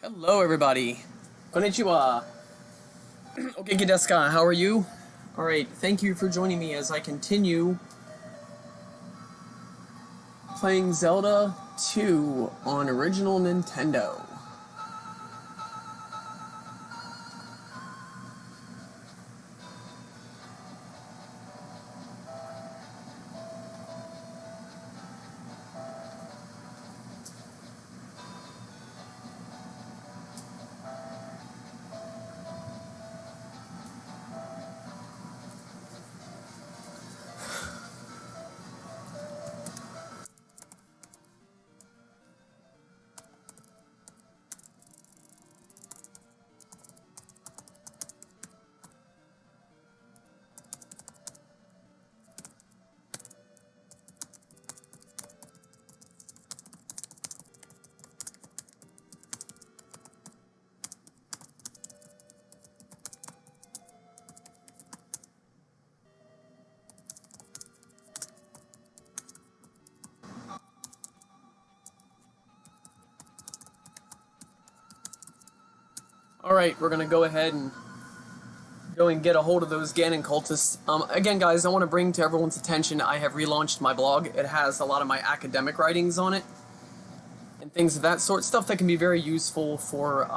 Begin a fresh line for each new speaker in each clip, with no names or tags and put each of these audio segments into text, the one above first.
Hello, everybody. Konnichiwa. Ogenki desu ka? How are you? Alright, thank you for joining me as I continue playing Zelda 2 on original Nintendo. Alright, we're gonna go ahead and get a hold of those Ganon cultists. Again, guys, I want to bring to everyone's attention, I have relaunched my blog. It has a lot of my academic writings on it, and things of that sort. Stuff that can be very useful for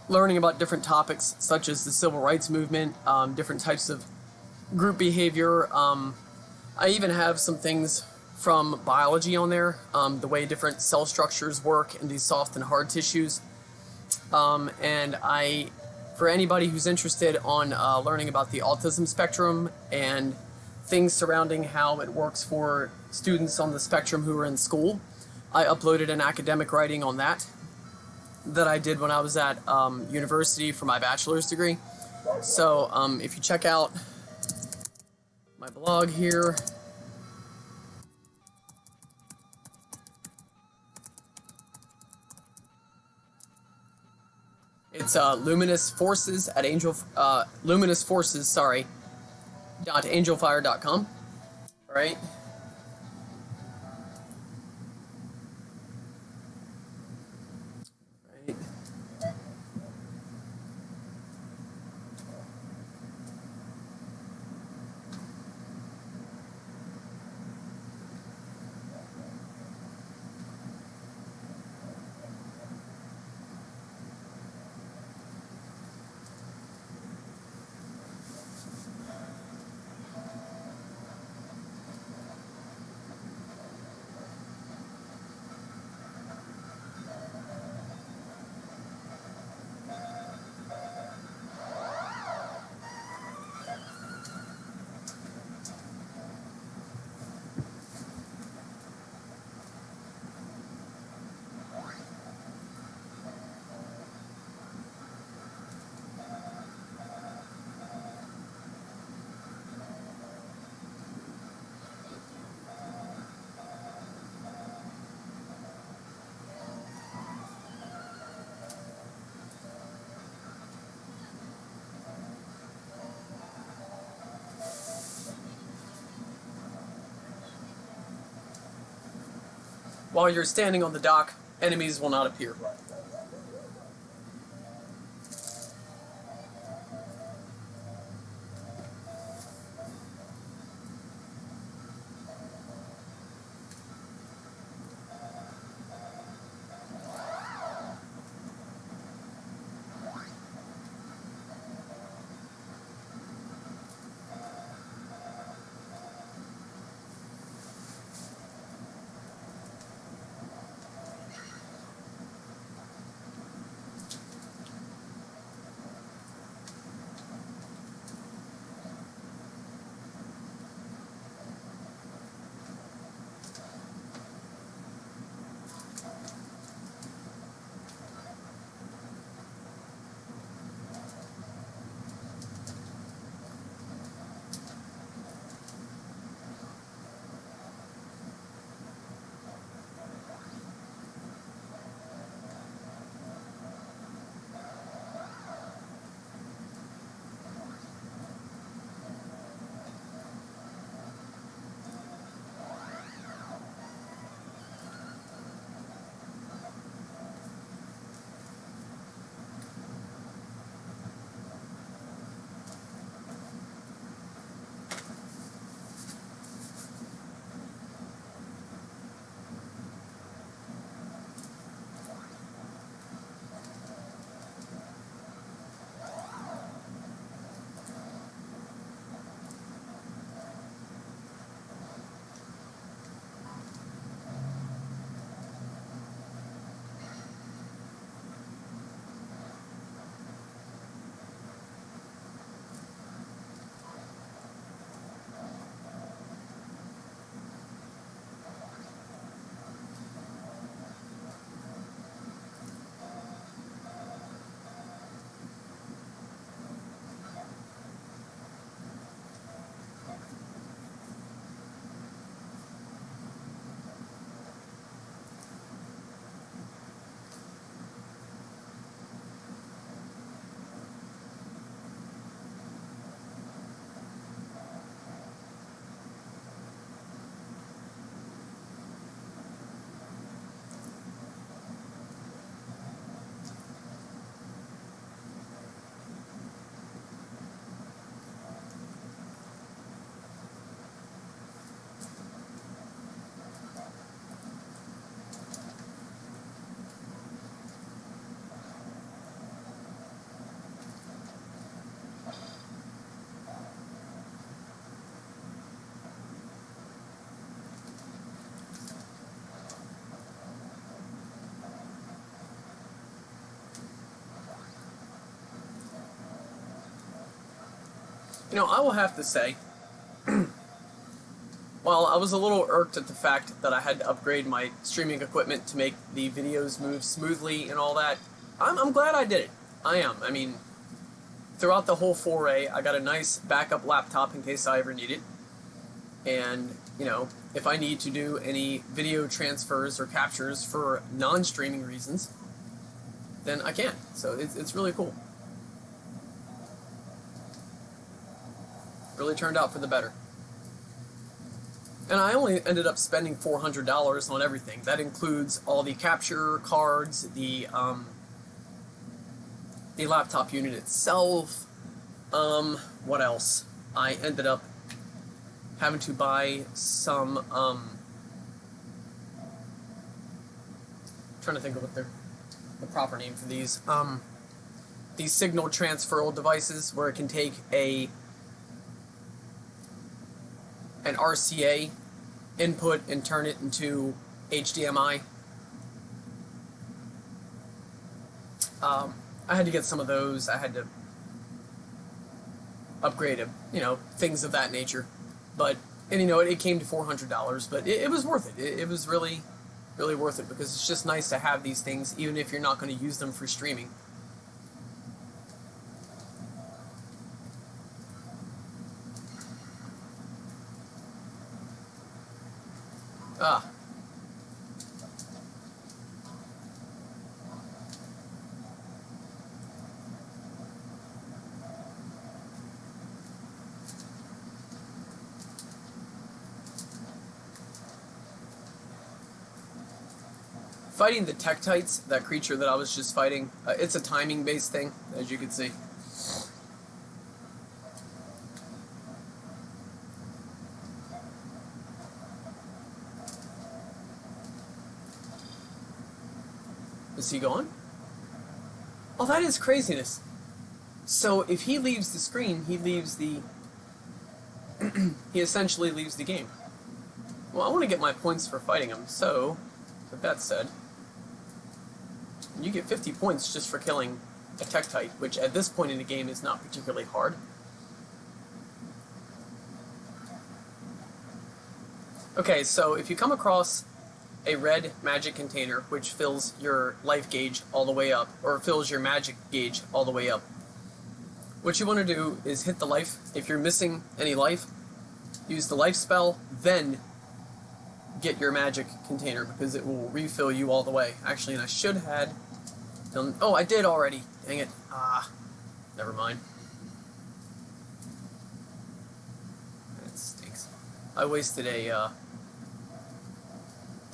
learning about different topics, such as the civil rights movement, different types of group behavior. I even have some things from biology on there, the way different cell structures work in these soft and hard tissues. And for anybody who's interested on learning about the autism spectrum and things surrounding how it works for students on the spectrum who are in school, I uploaded an academic writing on that I did when I was at university for my bachelor's degree. So if you check out my blog here, it's Luminous Forces at Luminous Forces, sorry, .angelfire.com. All right. Right. While you're standing on the dock, enemies will not appear. You know, I will have to say, while I was a little irked at the fact that I had to upgrade my streaming equipment to make the videos move smoothly and all that, I'm glad I did it. I am. I mean, throughout the whole foray, I got a nice backup laptop in case I ever need it. And, you know, if I need to do any video transfers or captures for non-streaming reasons, then I can. So it's really cool. Really turned out for the better. And I only ended up spending $400 on everything. That includes all the capture cards, the laptop unit itself. What else? I ended up having to buy some, trying to think of what the proper name for these signal transferal devices where it can take an RCA input and turn it into HDMI. I had to get some of those. I had to upgrade, you know, things of that nature. But, and you know, it came to $400, but it was worth it. It was really, really worth it because it's just nice to have these things, even if you're not going to use them for streaming. Fighting the Tektites, that creature that I was just fighting, it's a timing-based thing, as you can see. Is he gone? Oh, that is craziness. So if he leaves the screen, he leaves the... he essentially leaves the game. Well, I want to get my points for fighting him, so, with that said, you get 50 points just for killing a Tektite, which at this point in the game is not particularly hard. Okay, so if you come across a red magic container which fills your life gauge all the way up, or fills your magic gauge all the way up, what you want to do is hit the life. If you're missing any life, use the life spell, then get your magic container because it will refill you all the way. Actually, and I should have done... Oh, I did already. Dang it. Never mind. That stinks. I wasted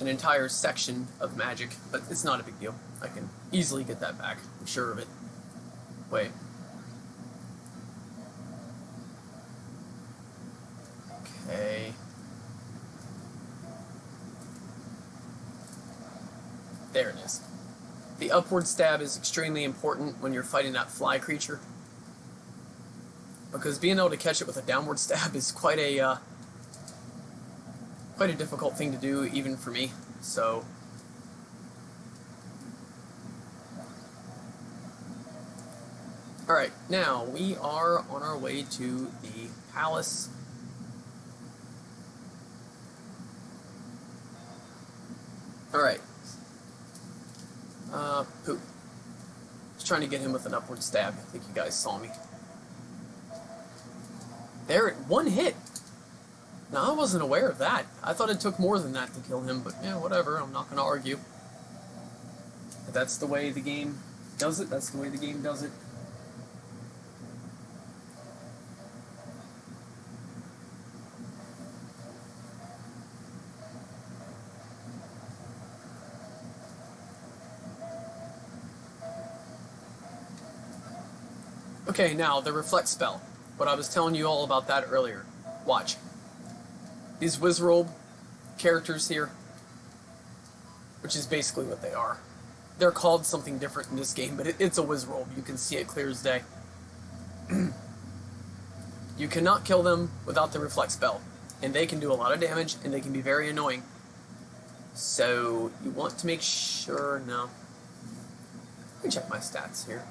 an entire section of magic, but it's not a big deal. I can easily get that back. I'm sure of it. Wait. Okay. There it is. The upward stab is extremely important when you're fighting that fly creature, because being able to catch it with a downward stab is quite a difficult thing to do, even for me. So, alright, now we are on our way to the palace. Alright. Poop. Just trying to get him with an upward stab. I think you guys saw me. There, one hit! Now, I wasn't aware of that. I thought it took more than that to kill him, but yeah, whatever. I'm not going to argue. If that's the way the game does it. That's the way the game does it. Okay, now, the reflect spell. What I was telling you all about that earlier. Watch. These Wizrobe characters here, which is basically what they are. They're called something different in this game, but it's a Wizrobe. You can see it clear as day. You cannot kill them without the reflect spell, and they can do a lot of damage, and they can be very annoying. So, you want to make sure... No. Let me check my stats here.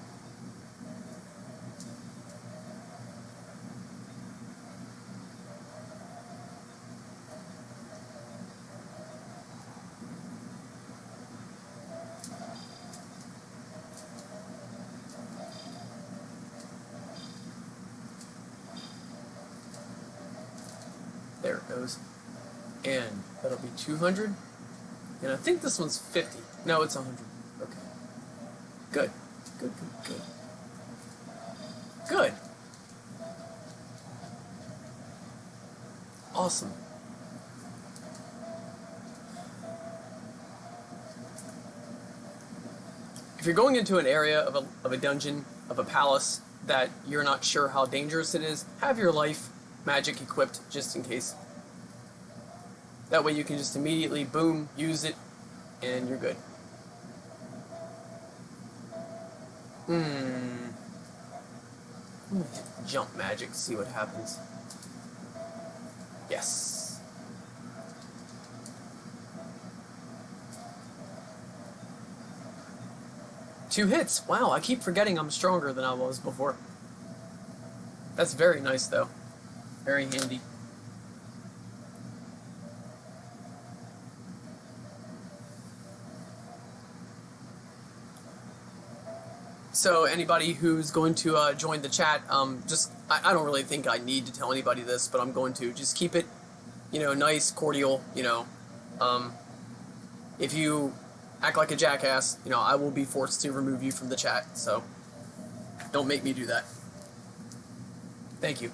There it goes. And that'll be 200. And I think this one's 50. No, it's 100. Okay. Good. Good, good, good. Good. Awesome. If you're going into an area of a dungeon, of a palace, that you're not sure how dangerous it is, have your life magic equipped just in case. That way you can just immediately, boom, use it, and you're good. Jump magic, see what happens. Yes. Two hits. Wow, I keep forgetting I'm stronger than I was before. That's very nice, though. Very handy. So anybody who's going to join the chat, I don't really think I need to tell anybody this, but I'm going to just keep it, nice, cordial, if you act like a jackass, I will be forced to remove you from the chat, so don't make me do that. Thank you.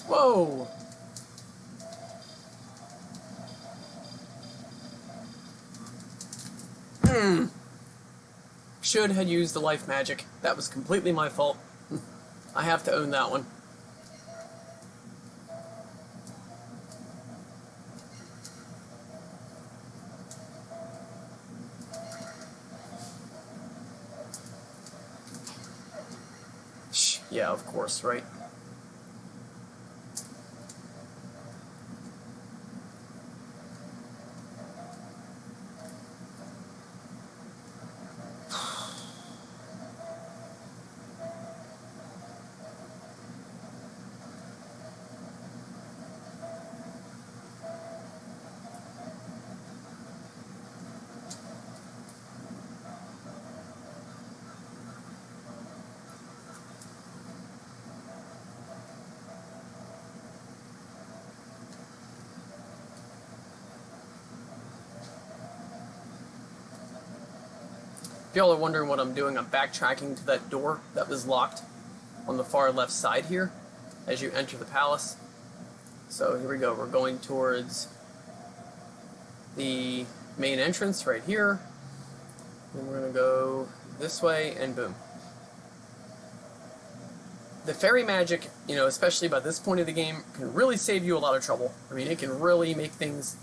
Whoa! Should have used the life magic. That was completely my fault. I have to own that one. Yeah, of course, right? If y'all are wondering what I'm doing, I'm backtracking to that door that was locked on the far left side here as you enter the palace. So here we go, we're going towards the main entrance right here. And we're going to go this way and boom. The fairy magic, especially by this point of the game, can really save you a lot of trouble. I mean, it can really make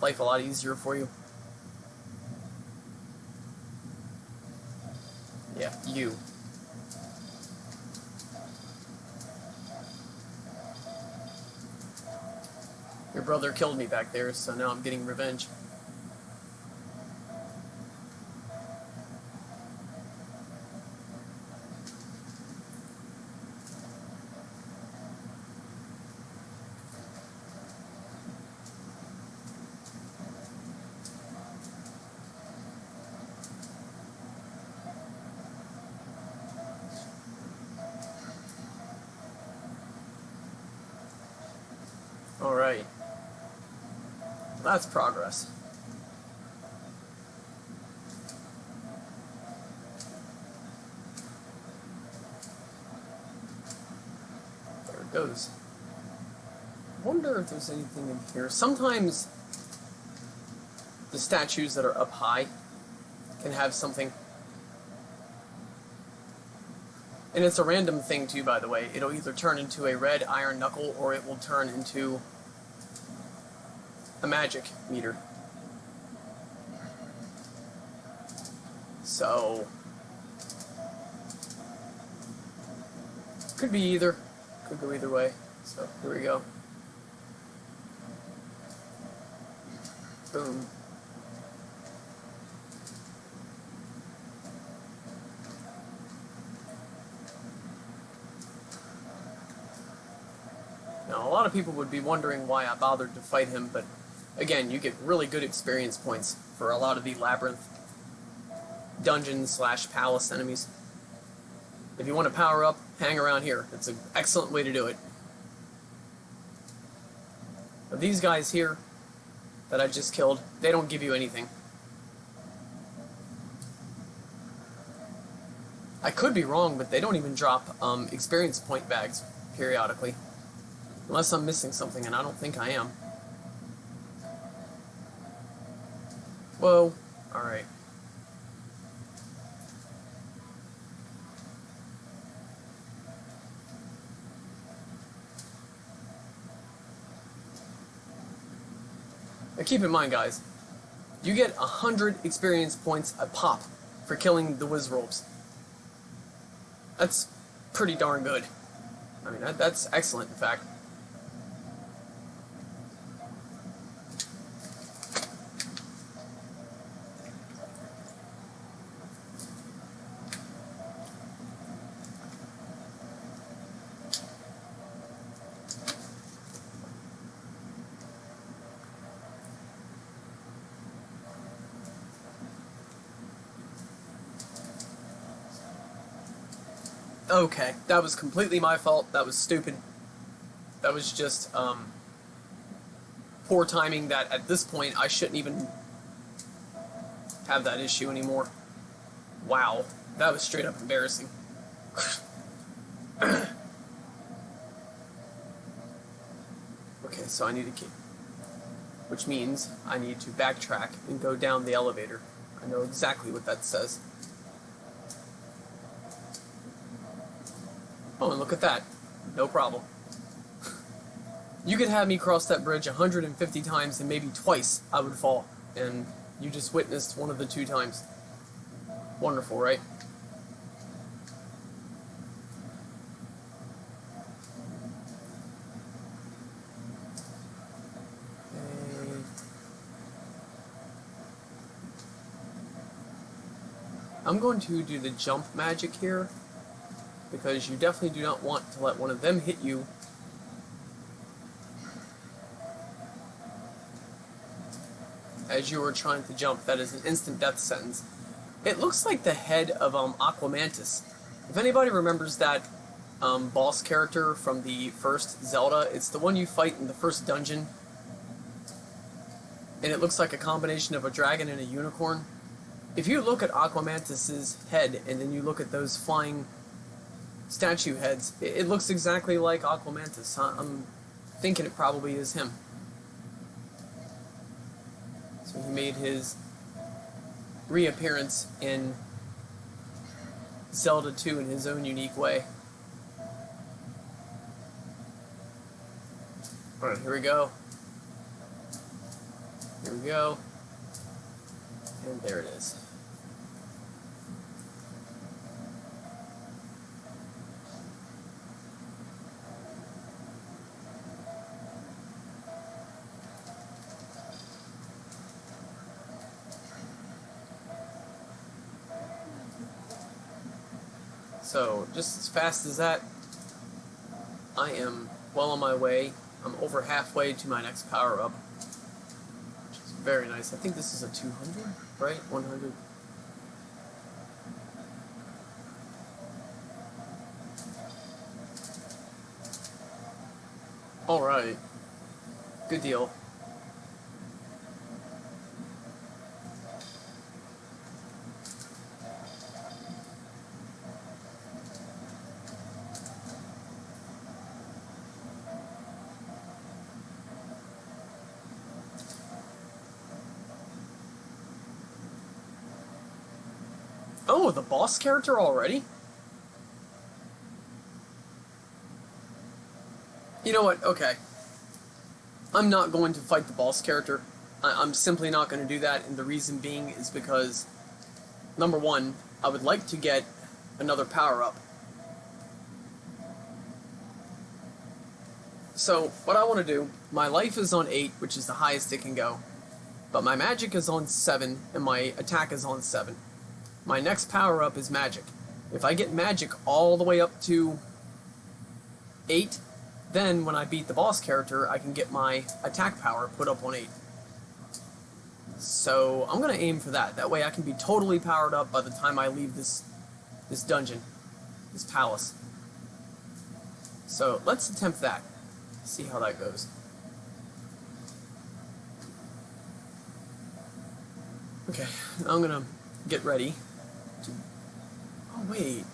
life a lot easier for you. Yeah, you. Your brother killed me back there, so now I'm getting revenge. Alright. That's progress. There it goes. I wonder if there's anything in here. Sometimes the statues that are up high can have something. And it's a random thing too, by the way. It'll either turn into a red iron knuckle or it will turn into a magic meter. So could be either. Could go either way. So here we go. Boom. Now, a lot of people would be wondering why I bothered to fight him, but again, you get really good experience points for a lot of the labyrinth dungeon slash palace enemies. If you want to power up, hang around here. It's an excellent way to do it. But these guys here that I just killed, they don't give you anything. I could be wrong, but they don't even drop experience point bags periodically. Unless I'm missing something, and I don't think I am. Whoa. Alright. Now keep in mind, guys, you get 100 experience points a pop for killing the Wizrobes. That's pretty darn good. I mean, that's excellent, in fact. Okay, that was completely my fault. That was stupid. That was just, poor timing that at this point I shouldn't even have that issue anymore. Wow, that was straight up embarrassing. Okay, so I need to keep... Which means I need to backtrack and go down the elevator. I know exactly what that says. Oh, and look at that. No problem. You could have me cross that bridge 150 times and maybe twice I would fall. And you just witnessed one of the 2 times. Wonderful, right? Okay. I'm going to do the jump magic here, because you definitely do not want to let one of them hit you as you are trying to jump. That is an instant death sentence. It looks like the head of Aquamantis. If anybody remembers that boss character from the first Zelda, it's the one you fight in the first dungeon, and it looks like a combination of a dragon and a unicorn. If you look at Aquamantis' head and then you look at those flying statue heads, it looks exactly like Aquamantis. I'm thinking it probably is him. So he made his reappearance in Zelda 2 in his own unique way. Alright, here we go. Here we go. And there it is. So, just as fast as that, I am well on my way. I'm over halfway to my next power-up, which is very nice. I think this is a 200, right? 100. Alright. Good deal. Oh, the boss character already? You know what? Okay. I'm not going to fight the boss character. I'm simply not going to do that, and the reason being is because, number one, I would like to get another power-up. So, what I want to do, my life is on 8, which is the highest it can go, but my magic is on 7, and my attack is on 7. My next power-up is magic. If I get magic all the way up to 8, Then, when I beat the boss character, I can get my attack power put up on 8. So, I'm going to aim for that. That way I can be totally powered up by the time I leave this dungeon, this palace. So, let's attempt that. See how that goes. Okay, now I'm going to get ready to... Oh, wait.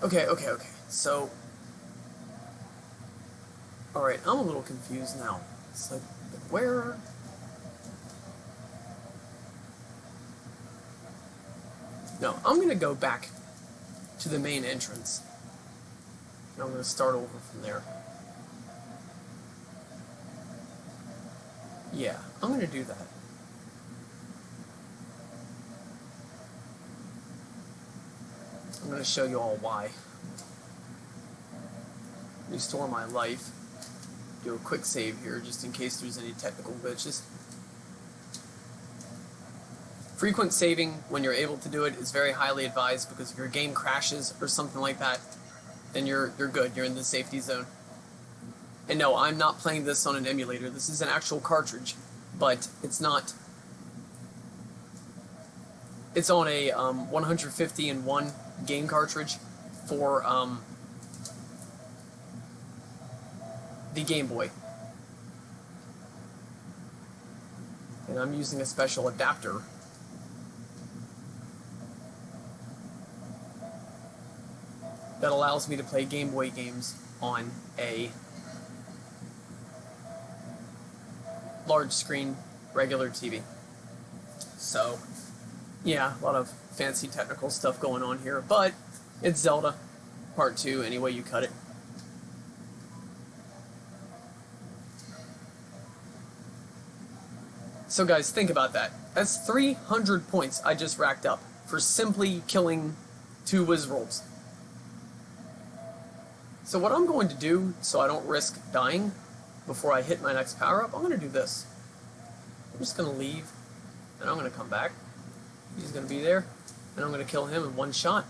Okay. So... Alright, I'm a little confused now. It's like, where... No, I'm going to go back to the main entrance. And I'm going to start over from there. Yeah, I'm going to do that. I'm going to show you all why. Restore my life. Do a quick save here, just in case there's any technical glitches. Frequent saving, when you're able to do it, is very highly advised, because if your game crashes or something like that, then you're good. You're in the safety zone. And no, I'm not playing this on an emulator. This is an actual cartridge, but it's not. It's on a 150-in-1 game cartridge for the Game Boy. And I'm using a special adapter that allows me to play Game Boy games on a large screen regular TV. So, yeah, a lot of fancy technical stuff going on here, but it's Zelda Part 2 any way you cut it. So guys, think about that. That's 300 points I just racked up for simply killing 2 Wizrolls. So what I'm going to do, so I don't risk dying before I hit my next power-up, I'm going to do this. I'm just going to leave, and I'm going to come back. He's going to be there, and I'm going to kill him in 1 shot.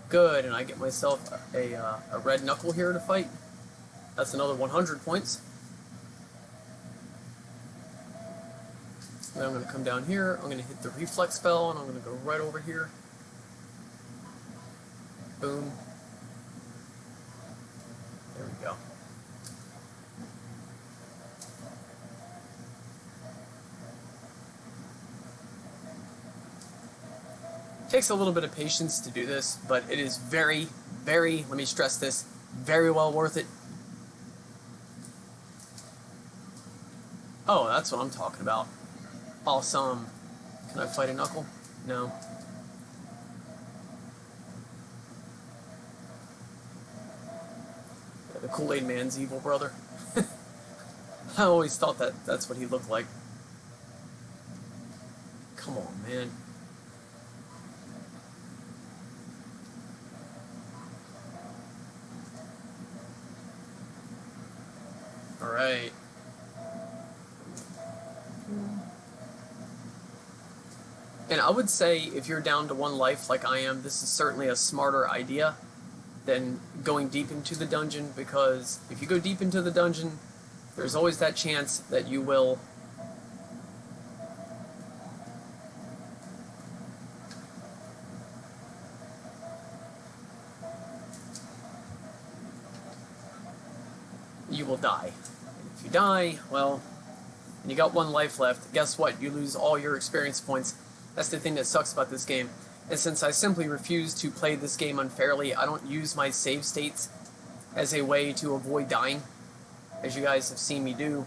Good, and I get myself a red knuckle here to fight. That's another 100 points. Then I'm going to come down here, I'm going to hit the reflex spell, and I'm going to go right over here. Boom. There we go. Takes a little bit of patience to do this, but it is very, very, let me stress this, very well worth it. Oh, that's what I'm talking about. Awesome. Can I fight a knuckle? No. Yeah, the Kool-Aid Man's evil brother. I always thought that's what he looked like. Come on, man. Alright. And I would say, if you're down to 1 life like I am, this is certainly a smarter idea than going deep into the dungeon, because if you go deep into the dungeon, there's always that chance that you will die. And if you die, well, and you got 1 life left, guess what? You lose all your experience points. That's the thing that sucks about this game. And since I simply refuse to play this game unfairly, I don't use my save states as a way to avoid dying, as you guys have seen me do.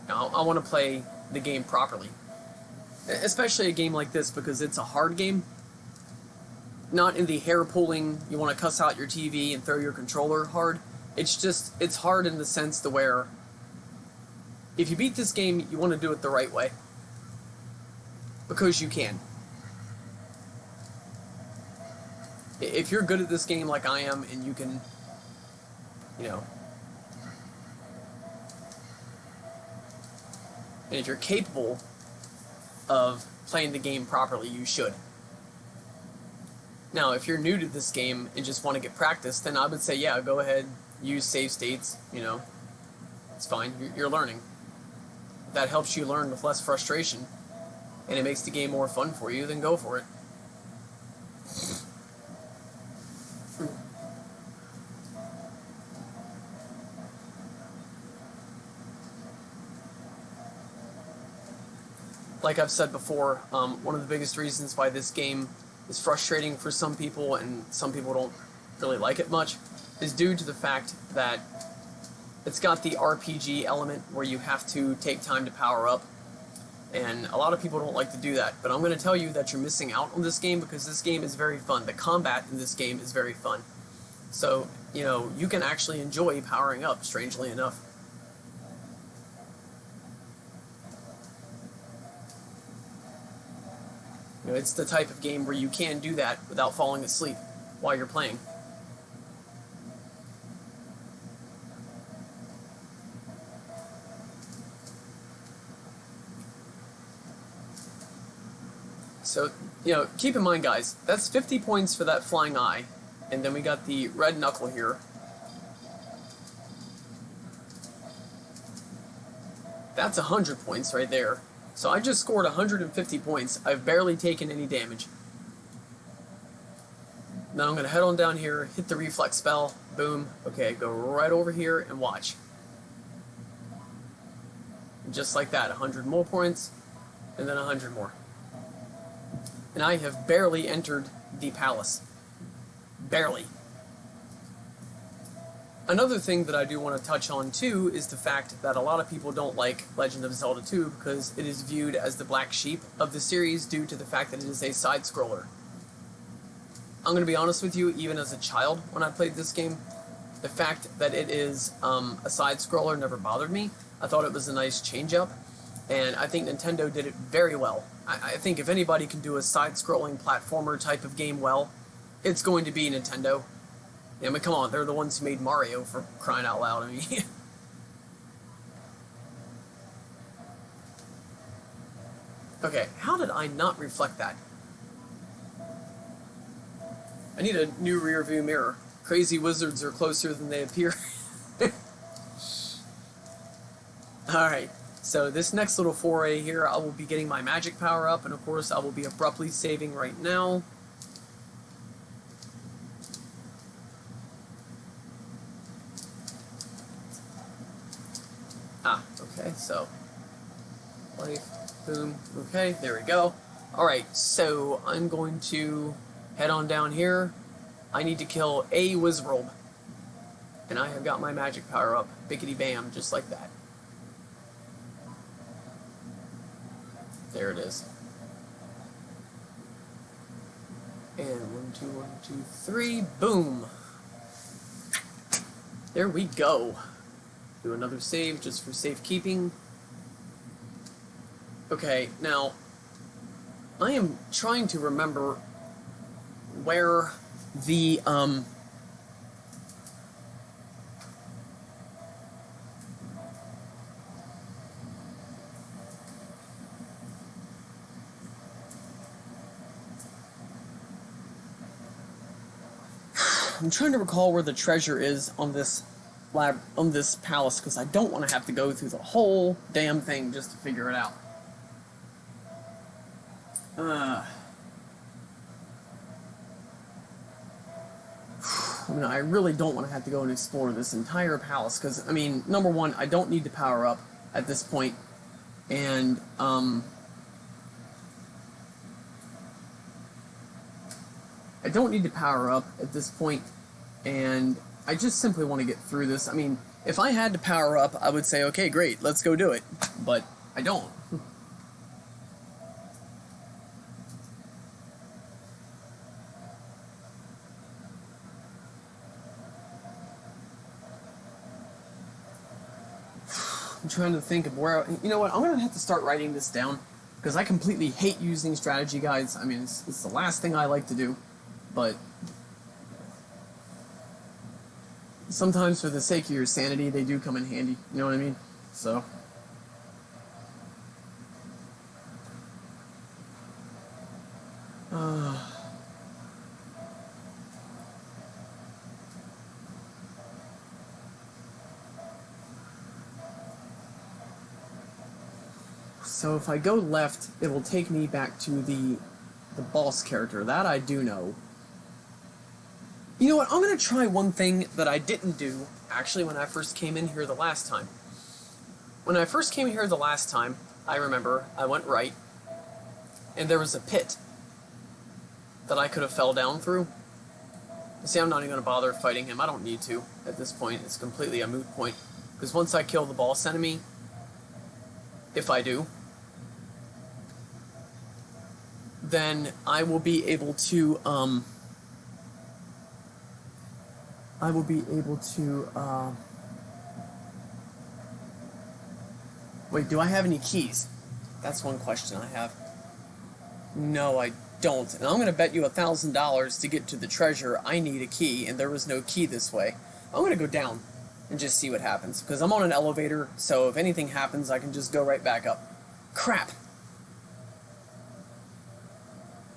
Now, I want to play the game properly. Especially a game like this, because it's a hard game. Not in the hair-pulling, you want to cuss out your TV and throw your controller hard. It's just, it's hard in the sense to where, if you beat this game, you want to do it the right way. Because you can. If you're good at this game like I am, and you can, you know, and if you're capable of playing the game properly, you should. Now, if you're new to this game and just want to get practice, then I would say, yeah, go ahead, use save states, you know, it's fine, you're learning. That helps you learn with less frustration, and it makes the game more fun for you, then go for it. Like I've said before, one of the biggest reasons why this game is frustrating for some people and some people don't really like it much is due to the fact that it's got the RPG element where you have to take time to power up, and a lot of people don't like to do that, but I'm going to tell you that you're missing out on this game because this game is very fun. The combat in this game is very fun. So, you know, you can actually enjoy powering up, strangely enough. You know, it's the type of game where you can do that without falling asleep while you're playing. So, you know, keep in mind, guys, that's 50 points for that flying eye, and then we got the red knuckle here. That's 100 points right there. So I just scored 150 points. I've barely taken any damage. Now I'm going to head on down here, hit the reflex spell, boom. Okay, go right over here and watch. And just like that, 100 more points, and then 100 more. And I have barely entered the palace. Barely. Another thing that I do want to touch on too is the fact that a lot of people don't like Legend of Zelda 2 because it is viewed as the black sheep of the series due to the fact that it is a side-scroller. I'm going to be honest with you, even as a child when I played this game, the fact that it is a side-scroller never bothered me. I thought it was a nice change-up, and I think Nintendo did it very well. I think if anybody can do a side-scrolling platformer type of game well, it's going to be Nintendo. I mean, come on, they're the ones who made Mario, for crying out loud. I mean, okay, how did I not reflect that? I need a new rear view mirror. Crazy wizards are closer than they appear. Alright, so this next little foray here, I will be getting my magic power up, and of course I will be abruptly saving right now. Ah, okay, so life, boom, okay, there we go. Alright, so I'm going to head on down here. I need to kill a Wizrobe, and I have got my magic power up, bickety bam, just like that. There it is. And 1, 2, 1, 2, 3, boom! There we go. Do another save just for safekeeping. Okay, now I am trying to remember where the I'm trying to recall where the treasure is on this palace, because I don't want to have to go through the whole damn thing just to figure it out. I mean, I really don't want to have to go and explore this entire palace, because, I mean, number one, I don't need to power up at this point, and, I don't need to power up at this point, and I just simply want to get through this. I mean, if I had to power up, I would say, okay, great, let's go do it, but I don't. I'm trying to think of where... You know what, I'm going to have to start writing this down, because I completely hate using strategy guides. I mean, it's the last thing I like to do, but sometimes for the sake of your sanity, they do come in handy, you know what I mean? So... So if I go left, it will take me back to the boss character. That I do know. You know what? I'm going to try one thing that I didn't do, actually, when I first came in here the last time. When I first came here the last time, I remember I went right, and there was a pit that I could have fell down through. See, I'm not even going to bother fighting him. I don't need to at this point. It's completely a moot point. Because once I kill the boss enemy, if I do, then I will be able to, wait, do I have any keys? That's one question I have. No, I don't. And I'm going to bet you $1,000 to get to the treasure, I need a key, and there was no key this way. I'm going to go down and just see what happens, because I'm on an elevator, so if anything happens, I can just go right back up. Crap!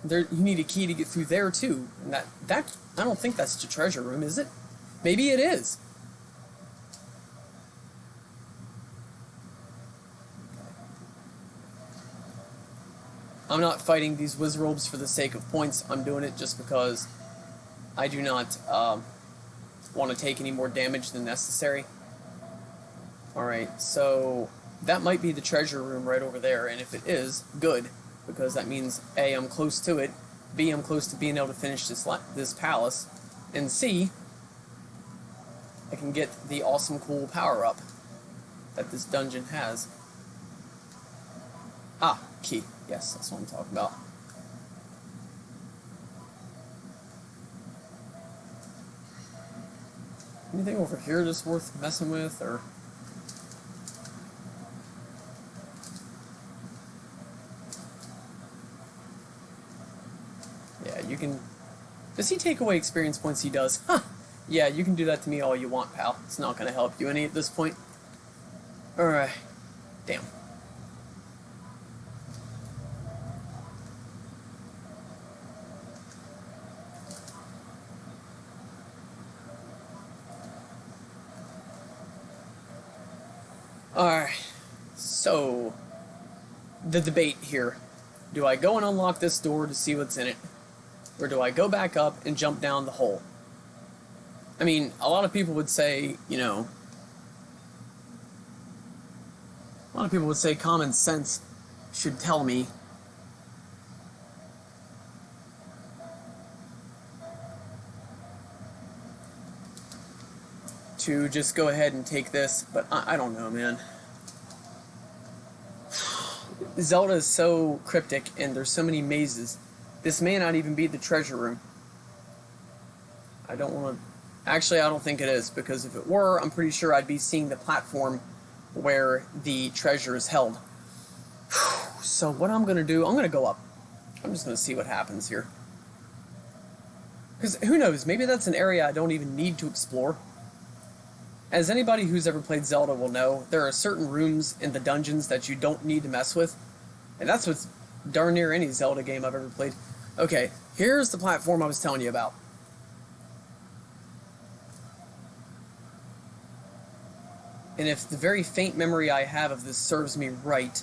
You need a key to get through there, too. And that I don't think that's the treasure room, is it? Maybe it is. I'm not fighting these wizrobes for the sake of points. I'm doing it just because I do not want to take any more damage than necessary. Alright, so that might be the treasure room right over there, and if it is, good, because that means A, I'm close to it, B, I'm close to being able to finish this palace, and C, I can get the awesome cool power-up that this dungeon has. Ah, key. Yes, that's what I'm talking about. Anything over here that's worth messing with, or... Yeah, you can... Does he take away experience points? He does. Huh! Yeah, you can do that to me all you want, pal. It's not gonna help you any at this point. Alright. Damn. Alright, so, the debate here. Do I go and unlock this door to see what's in it? Or do I go back up and jump down the hole? I mean, a lot of people would say, you know... A lot of people would say common sense should tell me to just go ahead and take this, but I don't know, man. Zelda is so cryptic, and there's so many mazes. This may not even be the treasure room. I don't want to... Actually, I don't think it is, because if it were, I'm pretty sure I'd be seeing the platform where the treasure is held. So what I'm going to do, I'm going to go up. I'm just going to see what happens here. Because who knows, maybe that's an area I don't even need to explore. As anybody who's ever played Zelda will know, there are certain rooms in the dungeons that you don't need to mess with. And that's what's darn near any Zelda game I've ever played. Okay, here's the platform I was telling you about. And if the very faint memory I have of this serves me right,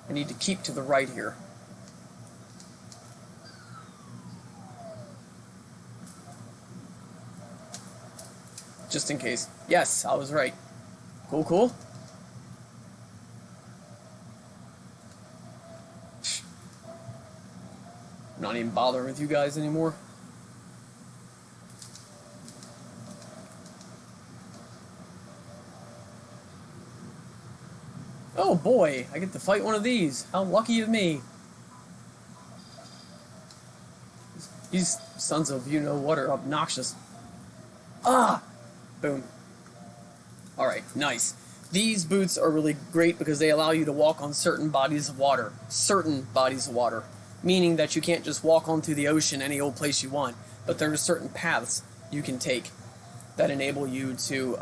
I need to keep to the right here. Just in case. Yes, I was right. Cool, cool. I'm not even bothering with you guys anymore. Oh boy, I get to fight one of these. How lucky of me. These sons of you-know-what are obnoxious. Ah! Boom. Alright, nice. These boots are really great because they allow you to walk on certain bodies of water. Certain bodies of water. Meaning that you can't just walk onto the ocean any old place you want. But there are certain paths you can take that enable you to,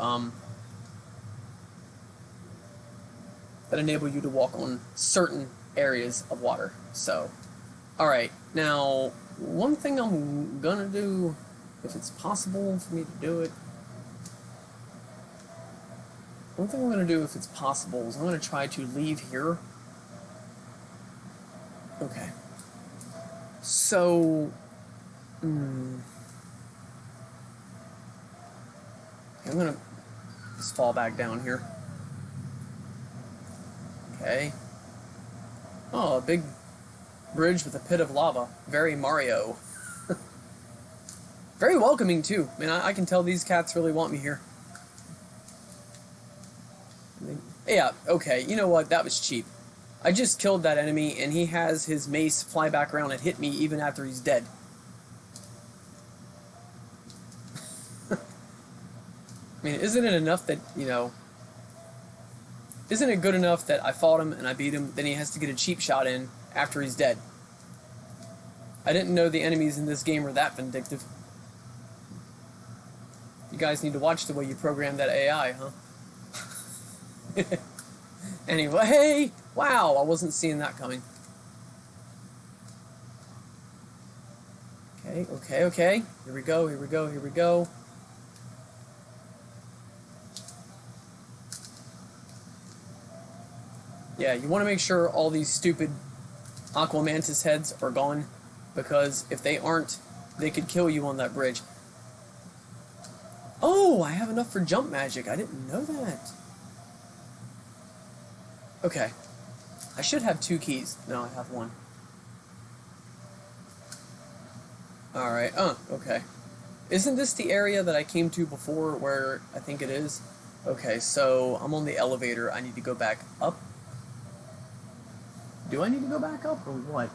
walk on certain areas of water. So, alright. Now, one thing I'm gonna do, if it's possible for me to do it, one thing I'm going to do, if it's possible, is I'm going to try to leave here. Okay. So... I'm going to just fall back down here. Okay. Oh, a big bridge with a pit of lava. Very Mario. Very welcoming, too. I mean, I can tell these cats really want me here. Yeah, okay, you know what? That was cheap. I just killed that enemy, and he has his mace fly back around and hit me even after he's dead. I mean, isn't it enough that, you know... Isn't it good enough that I fought him and I beat him, then he has to get a cheap shot in after he's dead? I didn't know the enemies in this game were that vindictive. You guys need to watch the way you program that AI, huh? Anyway, wow, I wasn't seeing that coming. Okay. Here we go. Yeah, you want to make sure all these stupid Aqua Mantis heads are gone, because if they aren't, they could kill you on that bridge. Oh, I have enough for jump magic. I didn't know that. Okay. I should have 2 keys. No, I have 1. Alright, okay. Isn't this the area that I came to before where I think it is? Okay, so I'm on the elevator. I need to go back up. Do I need to go back up or what?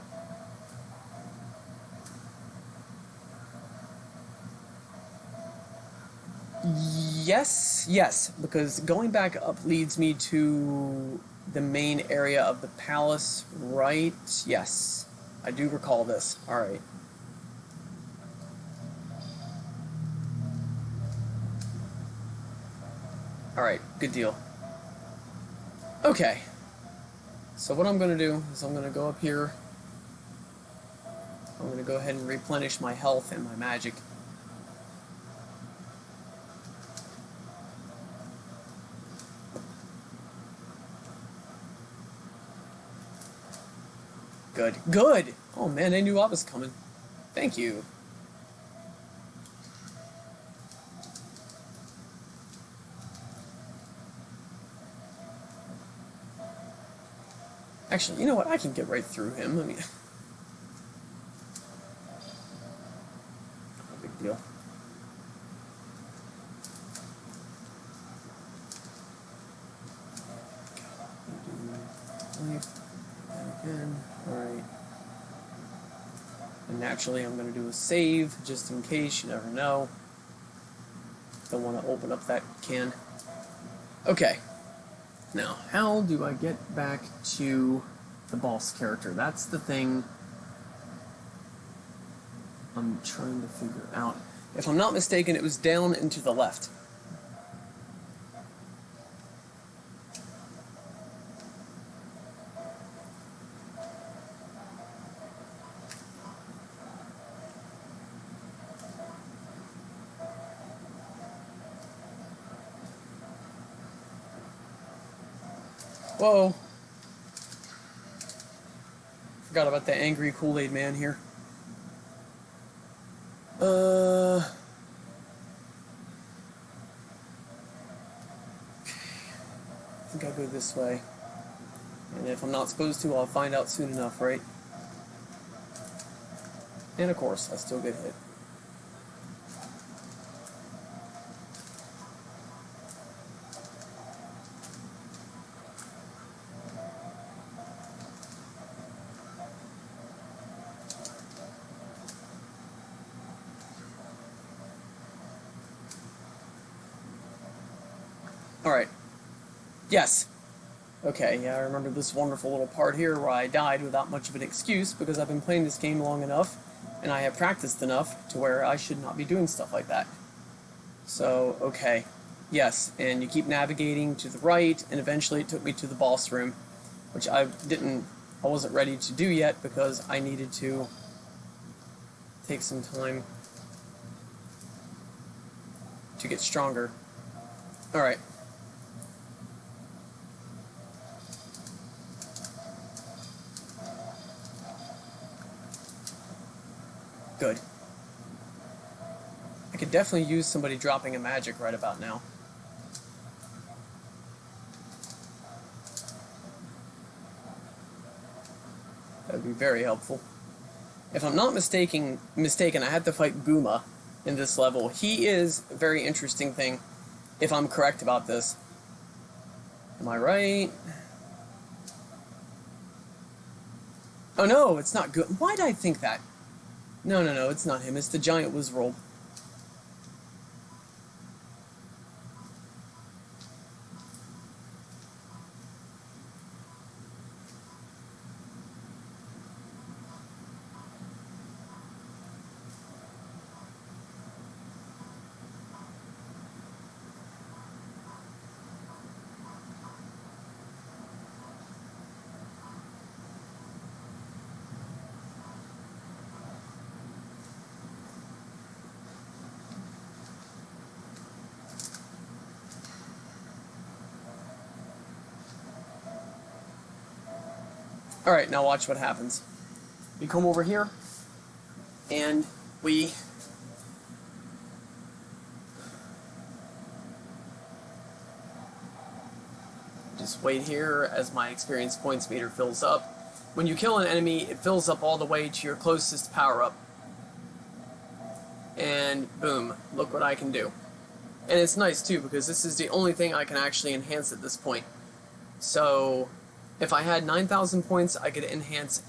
Yes, because going back up leads me to the main area of the palace, right? Yes, I do recall this. Alright. Alright, good deal. Okay. So what I'm going to do is I'm going to go up here. I'm going to go ahead and replenish my health and my magic. Good! Oh man, they knew I was coming. Thank you. Actually, you know what? I can get right through him. I mean... no big deal. Again. Alright. And naturally, I'm going to do a save, just in case. You never know. Don't want to open up that can. Okay. Now, how do I get back to the boss character? That's the thing I'm trying to figure out. If I'm not mistaken, it was down and to the left. Whoa. Forgot about the angry Kool-Aid man here. I think I'll go this way. And if I'm not supposed to, I'll find out soon enough, right? And of course, I still get hit. Alright. Yes. Okay, yeah, I remember this wonderful little part here where I died without much of an excuse because I've been playing this game long enough and I have practiced enough to where I should not be doing stuff like that. So, okay. Yes, and you keep navigating to the right, and eventually it took me to the boss room, which I wasn't ready to do yet because I needed to take some time to get stronger. Alright. Good. I could definitely use somebody dropping a magic right about now. That would be very helpful. If I'm not mistaken, I had to fight Guma in this level. He is a very interesting thing, if I'm correct about this. Am I right? Oh no, it's not good. Why did I think that? No, it's not him. It's the giant Wizroll. Alright, now watch what happens. We come over here, and we just wait here as my experience points meter fills up. When you kill an enemy, it fills up all the way to your closest power-up. And boom, look what I can do. And it's nice too, because this is the only thing I can actually enhance at this point. So, if I had 9,000 points, I could enhance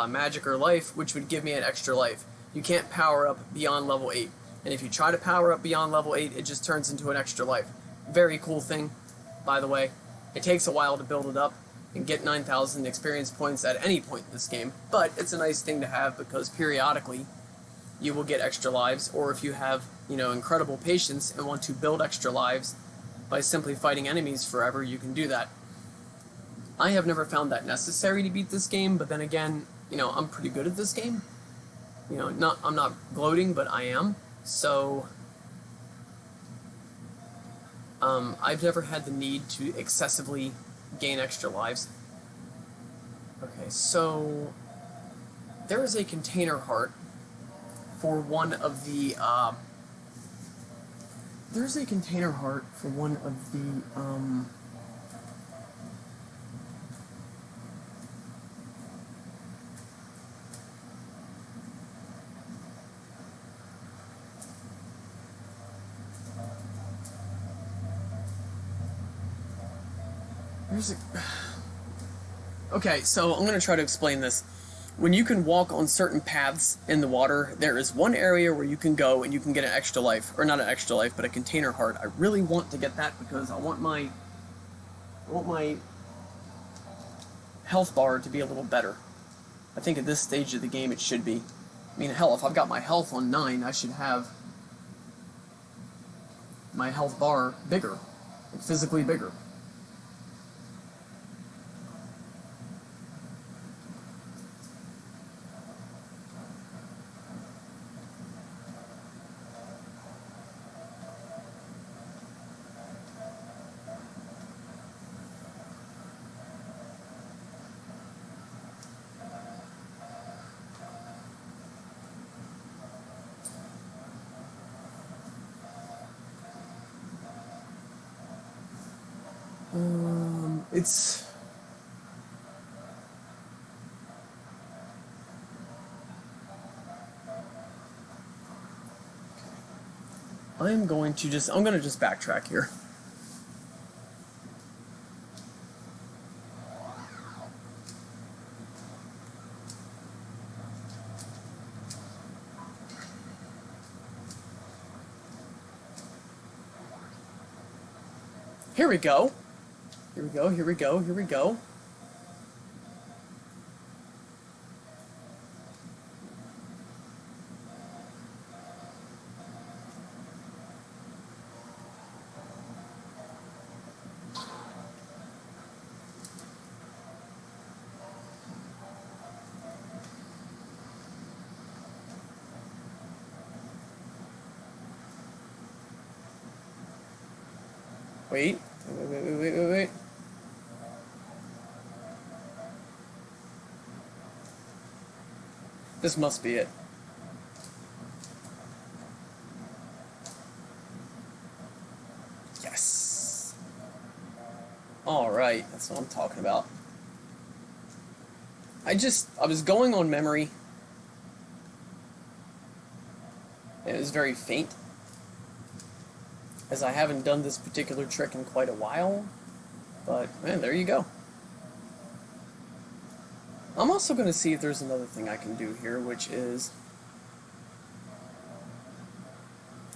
magic or life, which would give me an extra life. You can't power up beyond level 8. And if you try to power up beyond level 8, it just turns into an extra life. Very cool thing, by the way. It takes a while to build it up and get 9,000 experience points at any point in this game, but it's a nice thing to have because periodically you will get extra lives, or if you have, incredible patience and want to build extra lives by simply fighting enemies forever, you can do that. I have never found that necessary to beat this game, but then again, I'm pretty good at this game. I'm not gloating, but I am. So, I've never had the need to excessively gain extra lives. Okay, so there is a container heart for one of the, there's a container heart for one of the, Okay, so I'm going to try to explain this. When you can walk on certain paths in the water, there is one area where you can go and you can get an extra life. Or not an extra life, but a container heart. I really want to get that because I want my health bar to be a little better. I think at this stage of the game it should be. I mean, hell, if I've got my health on 9, I should have my health bar bigger. Physically bigger. It's... I'm going to just backtrack here. Here we go. Here we go, here we go, here we go. Wait. This must be it. That's what I'm talking about. I was going on memory. And it was very faint, as I haven't done this particular trick in quite a while. But, man, there you go. I'm also going to see if there's another thing I can do here, which is...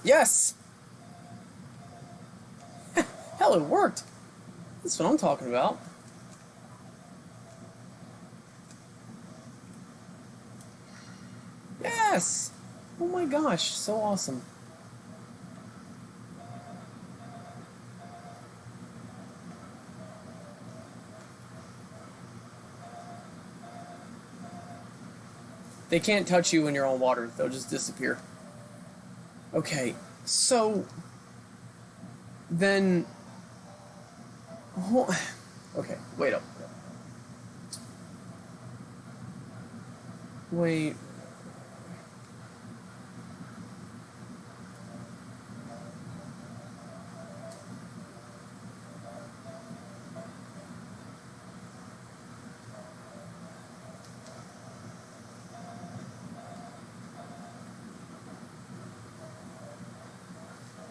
Yes! Hell, it worked! That's what I'm talking about. Yes! Oh my gosh, so awesome. They can't touch you when you're on water. They'll just disappear. Okay, so... Then... Okay, wait up. Wait...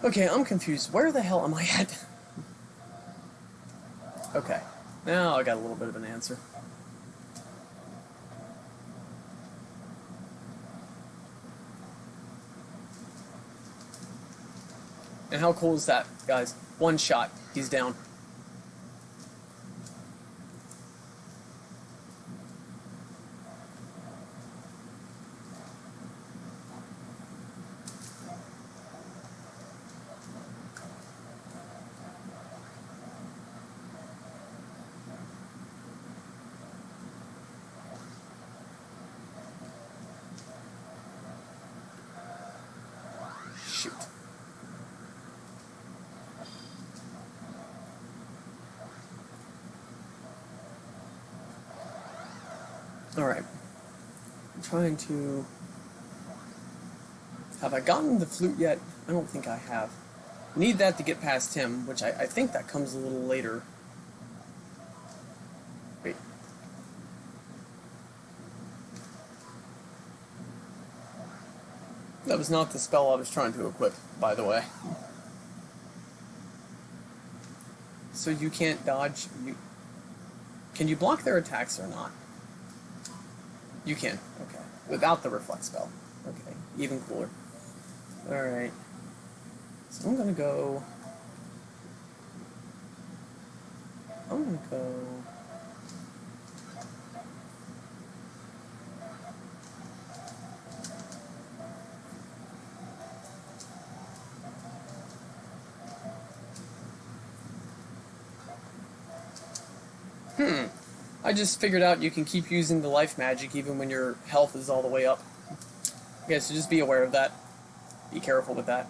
Okay, I'm confused. Where the hell am I at? Okay, now I got a little bit of an answer. And how cool is that, guys? One shot, he's down. Shoot. Alright. I'm trying to... Have I gotten the flute yet? I don't think I have. Need that to get past him, which I think that comes a little later. Wait. That was not the spell I was trying to equip, by the way. So you can't dodge... Can you block their attacks or not? You can, okay. Without the reflect spell. Okay, even cooler. Alright. So I'm gonna go... I just figured out you can keep using the life magic even when your health is all the way up. Okay, so just be aware of that. Be careful with that.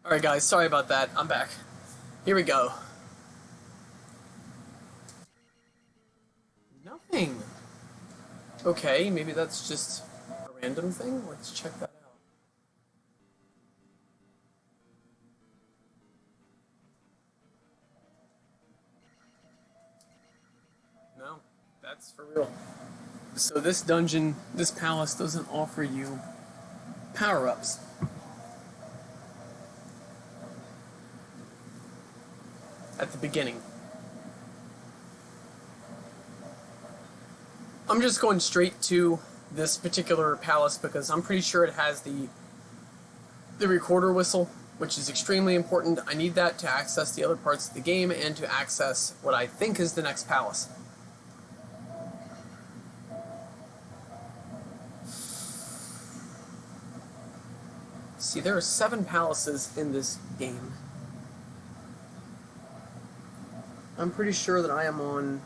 Alright guys, sorry about that. I'm back. Here we go. Nothing. Okay, maybe that's just a random thing. Let's check that out. No, that's for real. So this dungeon, this palace doesn't offer you power-ups. At the beginning. I'm just going straight to this particular palace because I'm pretty sure it has the recorder whistle, which is extremely important. I need that to access the other parts of the game and to access what I think is the next palace. See, there are 7 palaces in this game. I'm pretty sure that I am on...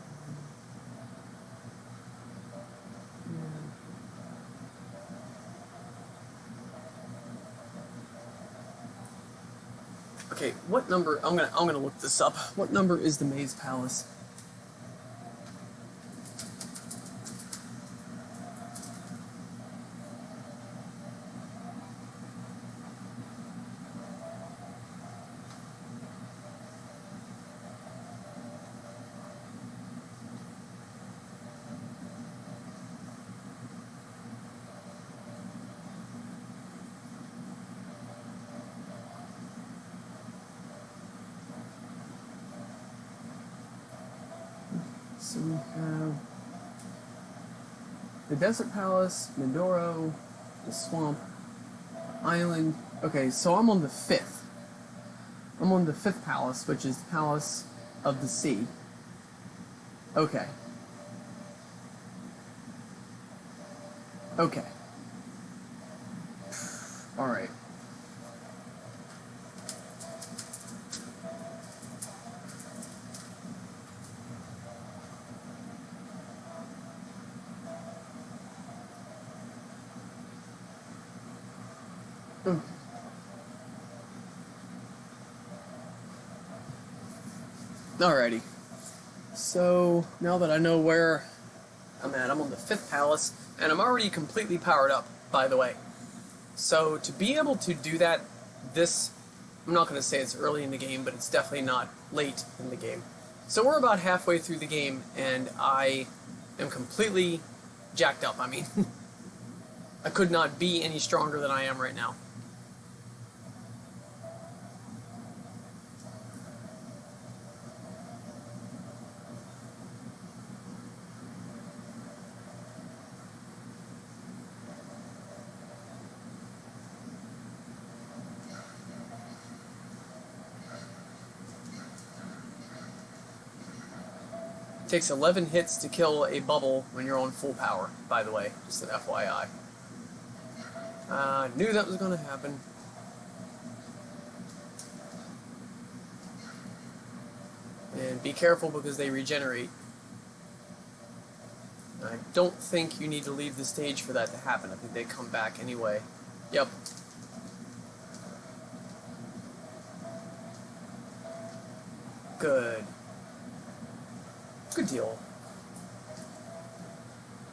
Okay, what number? I'm gonna look this up. What number is the Maze Palace? So we have the Desert Palace, Mindoro, the Swamp, Island. Okay, so I'm on the 5th. I'm on the 5th palace, which is the Palace of the Sea. Okay. Okay. Alright. Alrighty. So, now that I know where I'm at, I'm on the 5th palace, and I'm already completely powered up, by the way. So, to be able to do that, I'm not going to say it's early in the game, but it's definitely not late in the game. So we're about halfway through the game, and I am completely jacked up. I mean, I could not be any stronger than I am right now. It takes 11 hits to kill a bubble when you're on full power, by the way, just an FYI. I knew that was going to happen. And be careful because they regenerate. I don't think you need to leave the stage for that to happen. I think they come back anyway. Yep. Good. Good deal.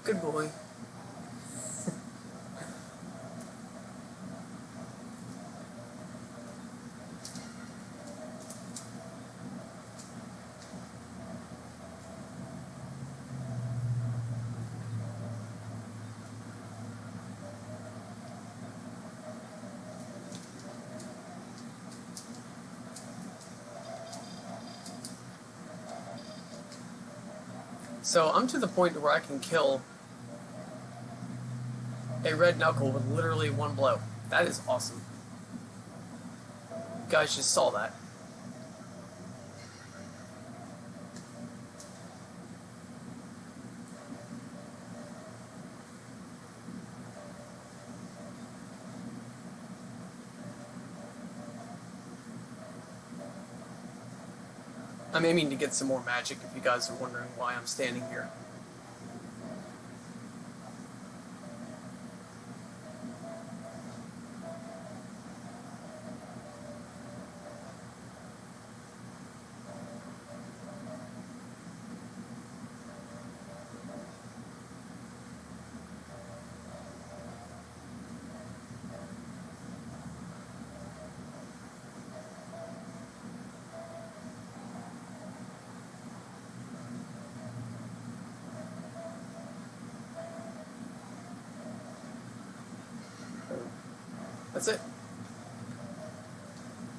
Good boy. So I'm to the point where I can kill a red knuckle with literally one blow. That is awesome. You guys just saw that. I'm aiming to get some more magic if you guys are wondering why I'm standing here. That's it.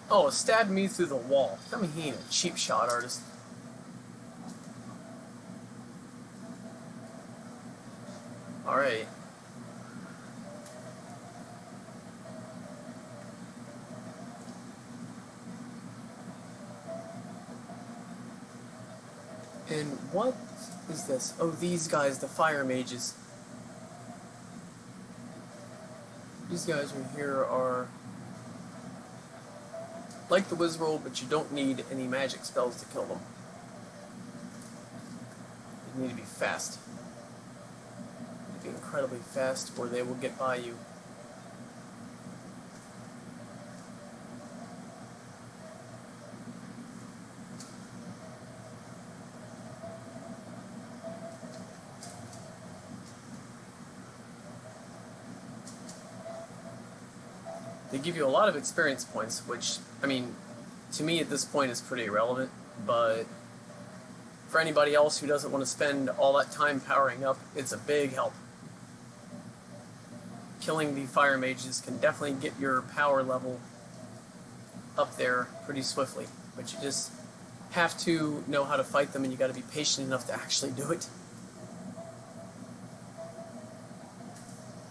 Oh, it stabbed me through the wall. Tell me he ain't a cheap shot artist. Alright. And what is this? Oh, these guys, the fire mages. These guys right here are like the Wizroll, but you don't need any magic spells to kill them. You need to be fast. You need to be incredibly fast, or they will get by you. They give you a lot of experience points, which, I mean, to me at this point is pretty irrelevant, but for anybody else who doesn't want to spend all that time powering up, it's a big help. Killing the fire mages can definitely get your power level up there pretty swiftly, but you just have to know how to fight them, and you got to be patient enough to actually do it.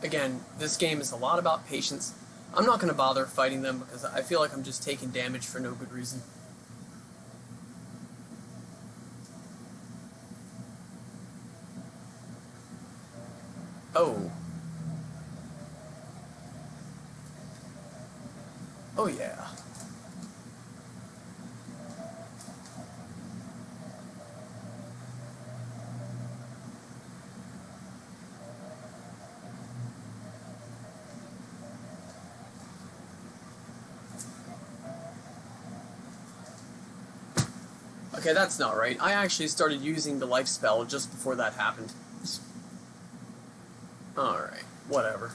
Again, this game is a lot about patience. I'm not going to bother fighting them because I feel like I'm just taking damage for no good reason. Oh. Oh yeah. Okay, that's not right. I actually started using the life spell just before that happened. Alright, whatever.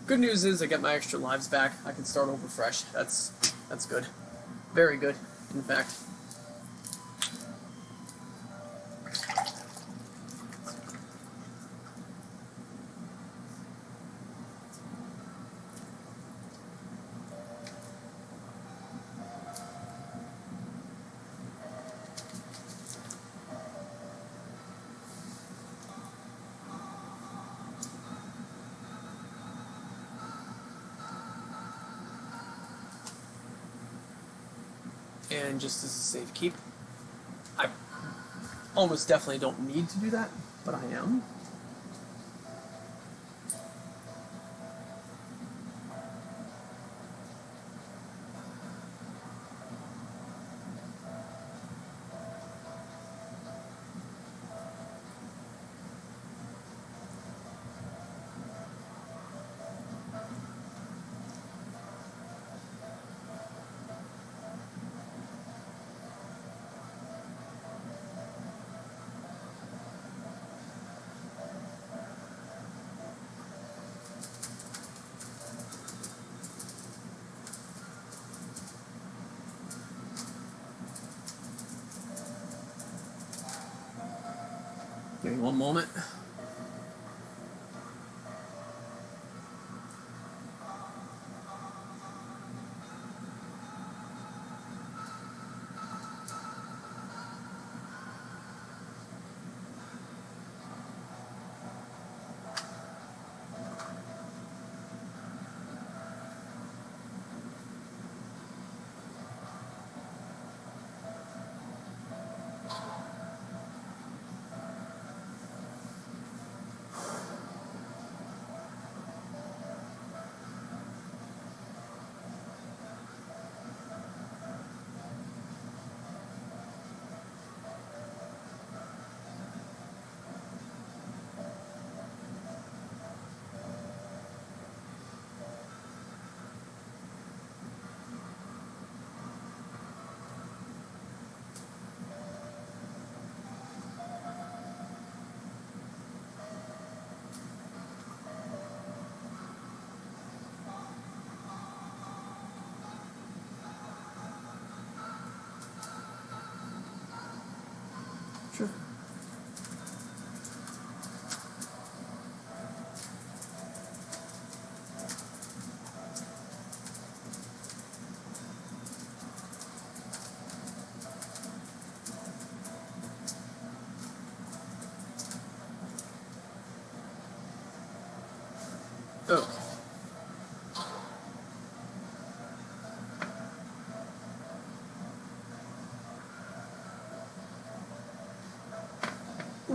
Good news is I get my extra lives back. I can start over fresh. That's good. Very good, in fact. And just as a safe keep, I almost definitely don't need to do that, but I am. Give me one moment.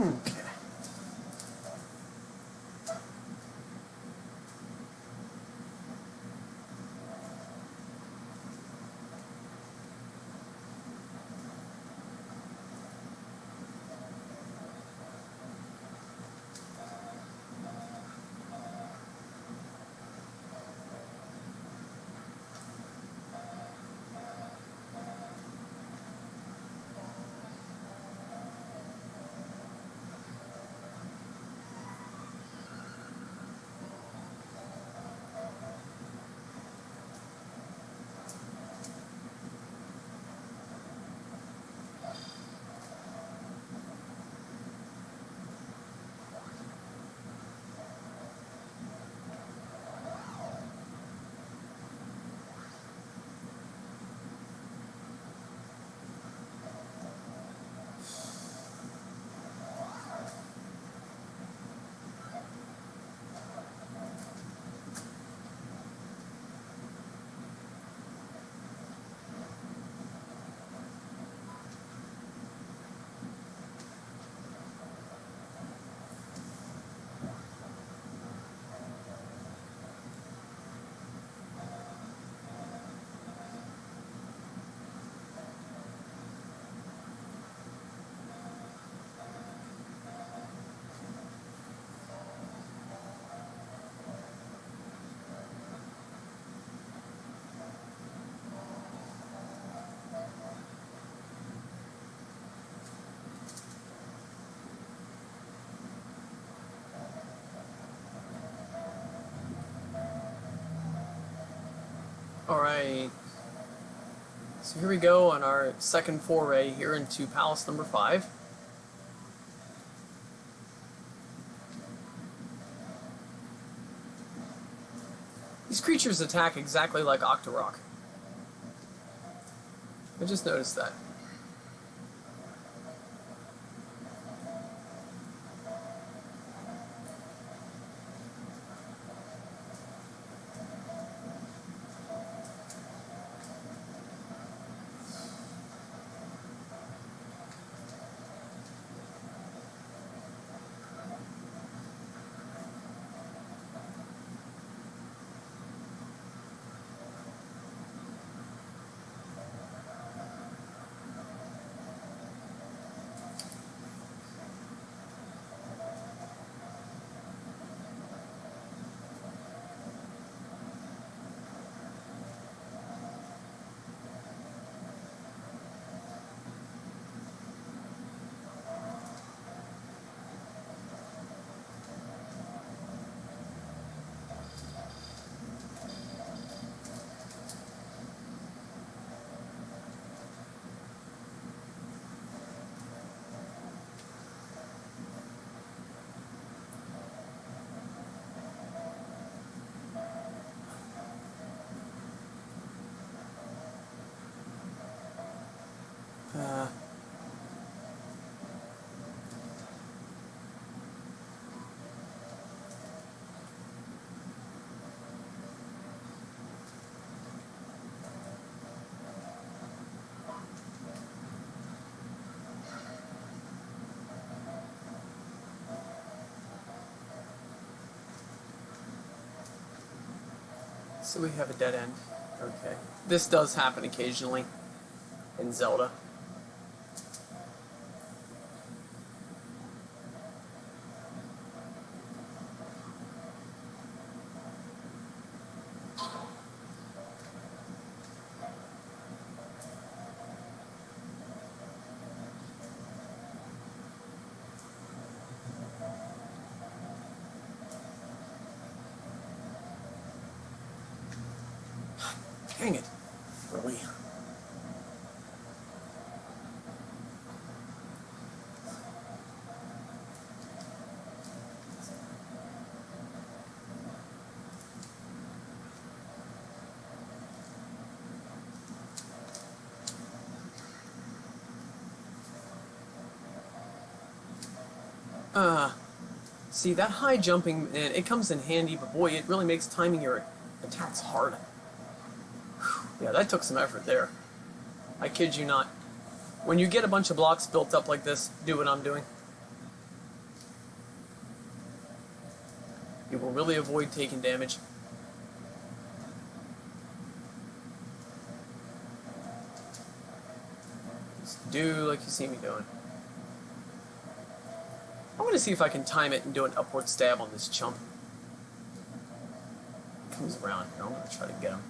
Okay. Alright, so here we go on our second foray here into Palace number 5. These creatures attack exactly like Octorok. I just noticed that. Uh, so we have a dead end. Okay. This does happen occasionally in Zelda. Dang it. Really? See, that high jumping, it comes in handy, but boy, it really makes timing your attacks hard. Yeah, that took some effort there. I kid you not. When you get a bunch of blocks built up like this, do what I'm doing. really avoid taking damage. Just do like you see me doing. I want to see if I can time it and do an upward stab on this chump. He comes around here. I'm going to try to get him.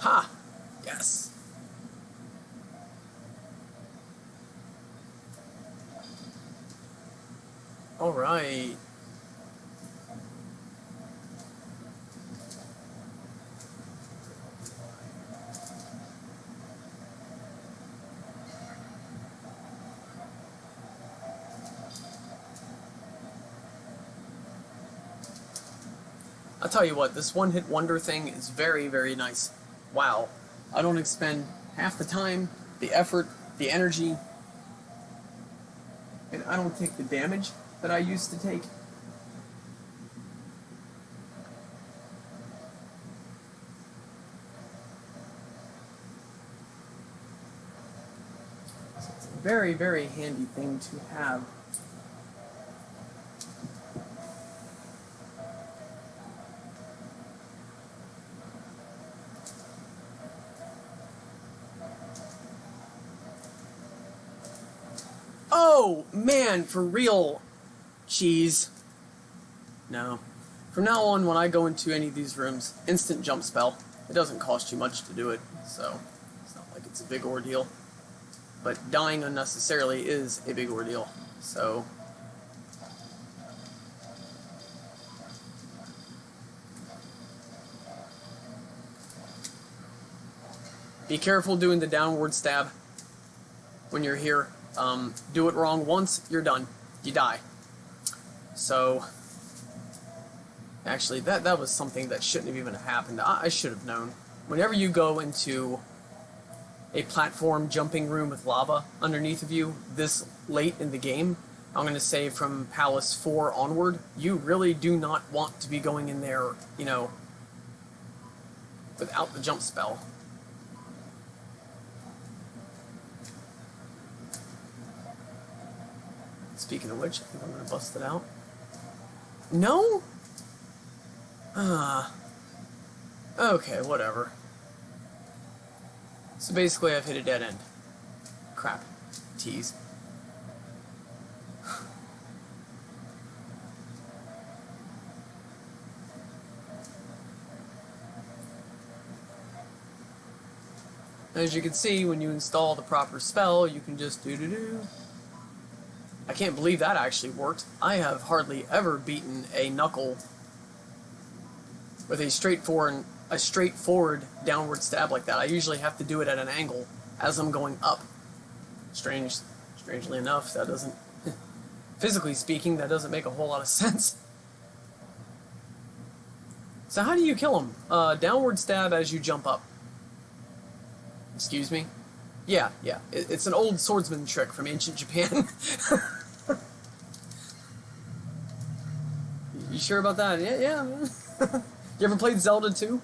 Ha! Yes! Alright. I'll tell you what, this one-hit wonder thing is very, very nice. Wow. I don't expend half the time, the effort, the energy, and I don't take the damage that I used to take. So it's a very, very handy thing to have. Oh, man, for real, cheese. No. From now on, when I go into any of these rooms, instant jump spell. It doesn't cost you much to do it, so it's not like it's a big ordeal. But dying unnecessarily is a big ordeal, so... Be careful doing the downward stab when you're here. Do it wrong once, you're done. You die. So, actually, that was something that shouldn't have even happened. I should have known. Whenever you go into a platform jumping room with lava underneath of you this late in the game, I'm going to say from Palace 4 onward, you really do not want to be going in there, you know, without the jump spell. Speaking of which, I think I'm going to bust it out. No? Okay, whatever. So basically I've hit a dead end. Crap. Tease. As you can see, when you install the proper spell, you can just do-do-do. I can't believe that actually worked. I have hardly ever beaten a knuckle with a straightforward downward stab like that. I usually have to do it at an angle as I'm going up. Strangely enough, that doesn't... physically speaking, that doesn't make a whole lot of sense. So how do you kill him? Downward stab as you jump up. Excuse me? Yeah. It's an old swordsman trick from ancient Japan. You sure about that? Yeah. You ever played Zelda 2?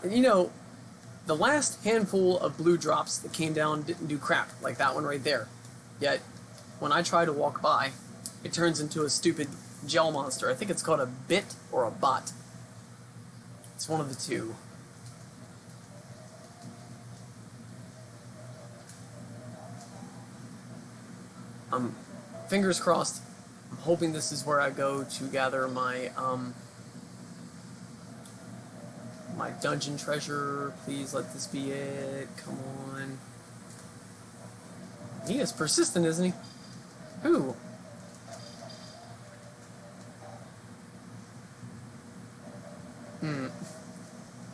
You know, the last handful of blue drops that came down didn't do crap, like that one right there. Yet, when I try to walk by, it turns into a stupid gel monster. I think it's called a bit or a bot. It's one of the two. Fingers crossed. I'm hoping this is where I go to gather my, my dungeon treasure. Please let this be it. Come on. He is persistent, isn't he? Who?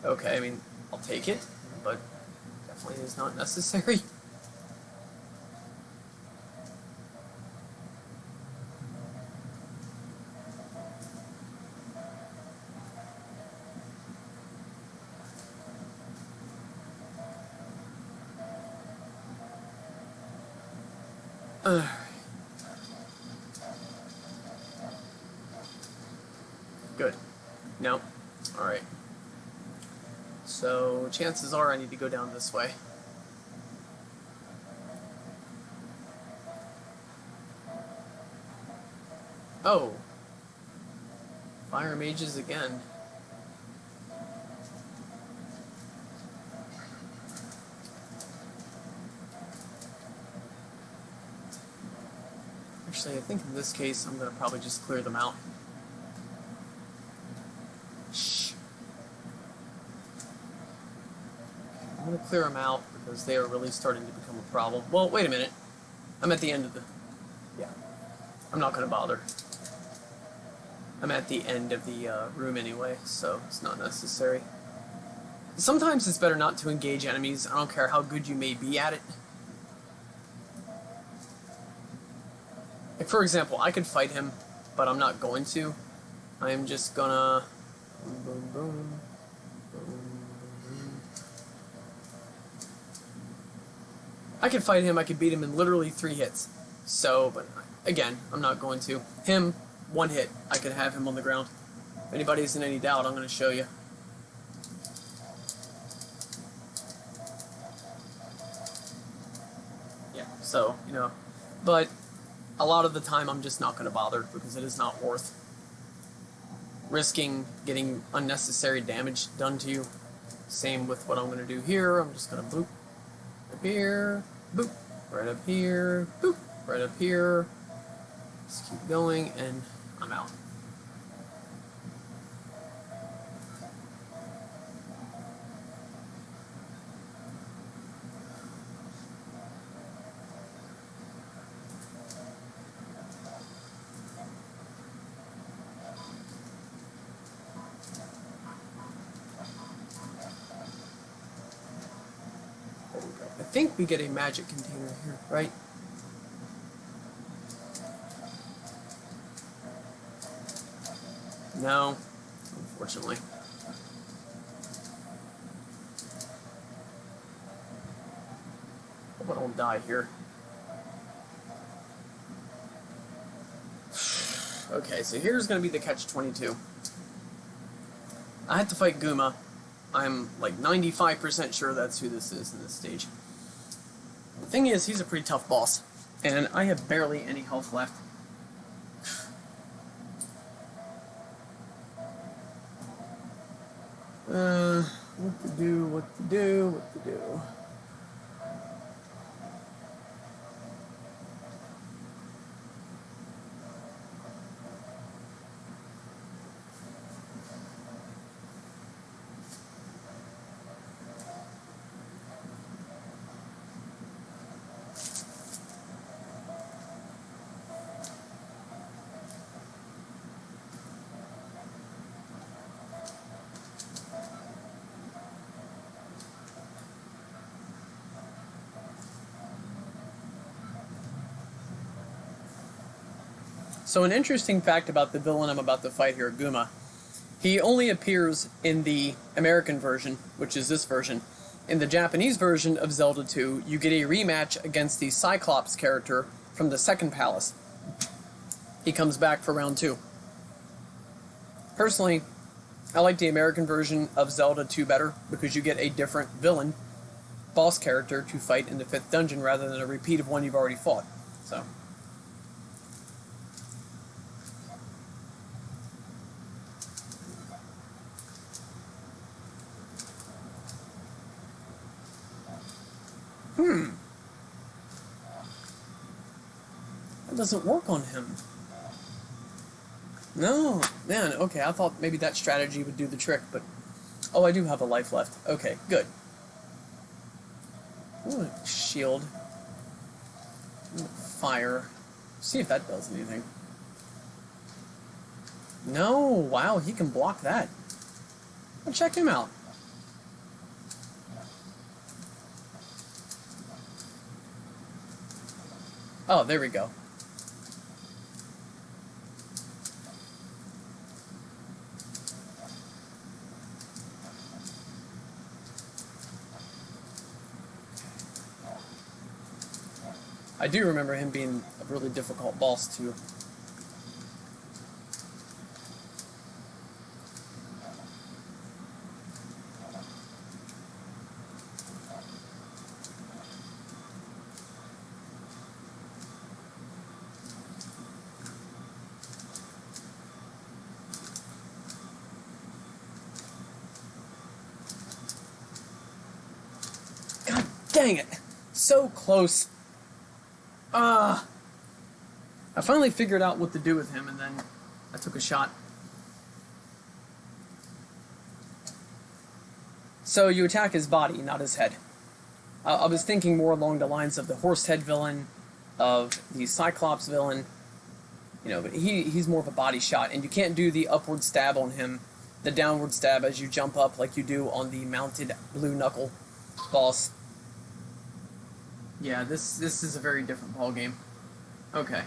Okay, I mean, I'll take it, but definitely is not necessary. Good. No. Alright. So, chances are I need to go down this way. Oh. Fire mages again. Actually, I think in this case, I'm going to probably just clear them out. Shh. I'm going to clear them out because they are really starting to become a problem. Well, wait a minute. I'm at the end of the... Yeah. I'm not going to bother. I'm at the end of the room anyway, so it's not necessary. Sometimes it's better not to engage enemies. I don't care how good you may be at it. Like, for example, I could fight him, but I'm not going to. I'm just gonna... Boom, boom, boom. I could fight him, I could beat him in literally 3 hits. So, but again, I'm not going to. Him, 1 hit, I could have him on the ground. If anybody's in any doubt, I'm going to show you. Yeah, so, you know, but a lot of the time I'm just not going to bother because it is not worth risking getting unnecessary damage done to you. Same with what I'm going to do here. I'm just going to boop up here, boop, right up here, boop, right up here. Just keep going, and I'm out. I think we get a magic container here, right? No, unfortunately. Hope I don't die here. Okay, so here's going to be the catch-22. I had to fight Guma. I'm like 95% sure that's who this is in this stage. The thing is, he's a pretty tough boss, and I have barely any health left. What to do, what to do, what to do. So an interesting fact about the villain I'm about to fight here, Guma, he only appears in the American version, which is this version. In the Japanese version of Zelda 2, you get a rematch against the Cyclops character from the second palace. He comes back for round 2. Personally, I like the American version of Zelda 2 better because you get a different villain, boss character, to fight in the 5th dungeon rather than a repeat of one you've already fought. So... That doesn't work on him. No, man, okay, I thought maybe that strategy would do the trick, but... Oh, I do have a life left. Okay, good. Ooh, shield. Fire. See if that does anything. No, wow, he can block that. Well, check him out. Oh, there we go. I do remember him being a really difficult boss, too. Dang it. So close. I finally figured out what to do with him, and then I took a shot. So you attack his body, not his head. I was thinking more along the lines of the horse head villain, of the Cyclops villain. You know, but he's more of a body shot, and you can't do the upward stab on him, the downward stab as you jump up like you do on the mounted blue knuckle boss. Yeah, this is a very different ballgame. Okay.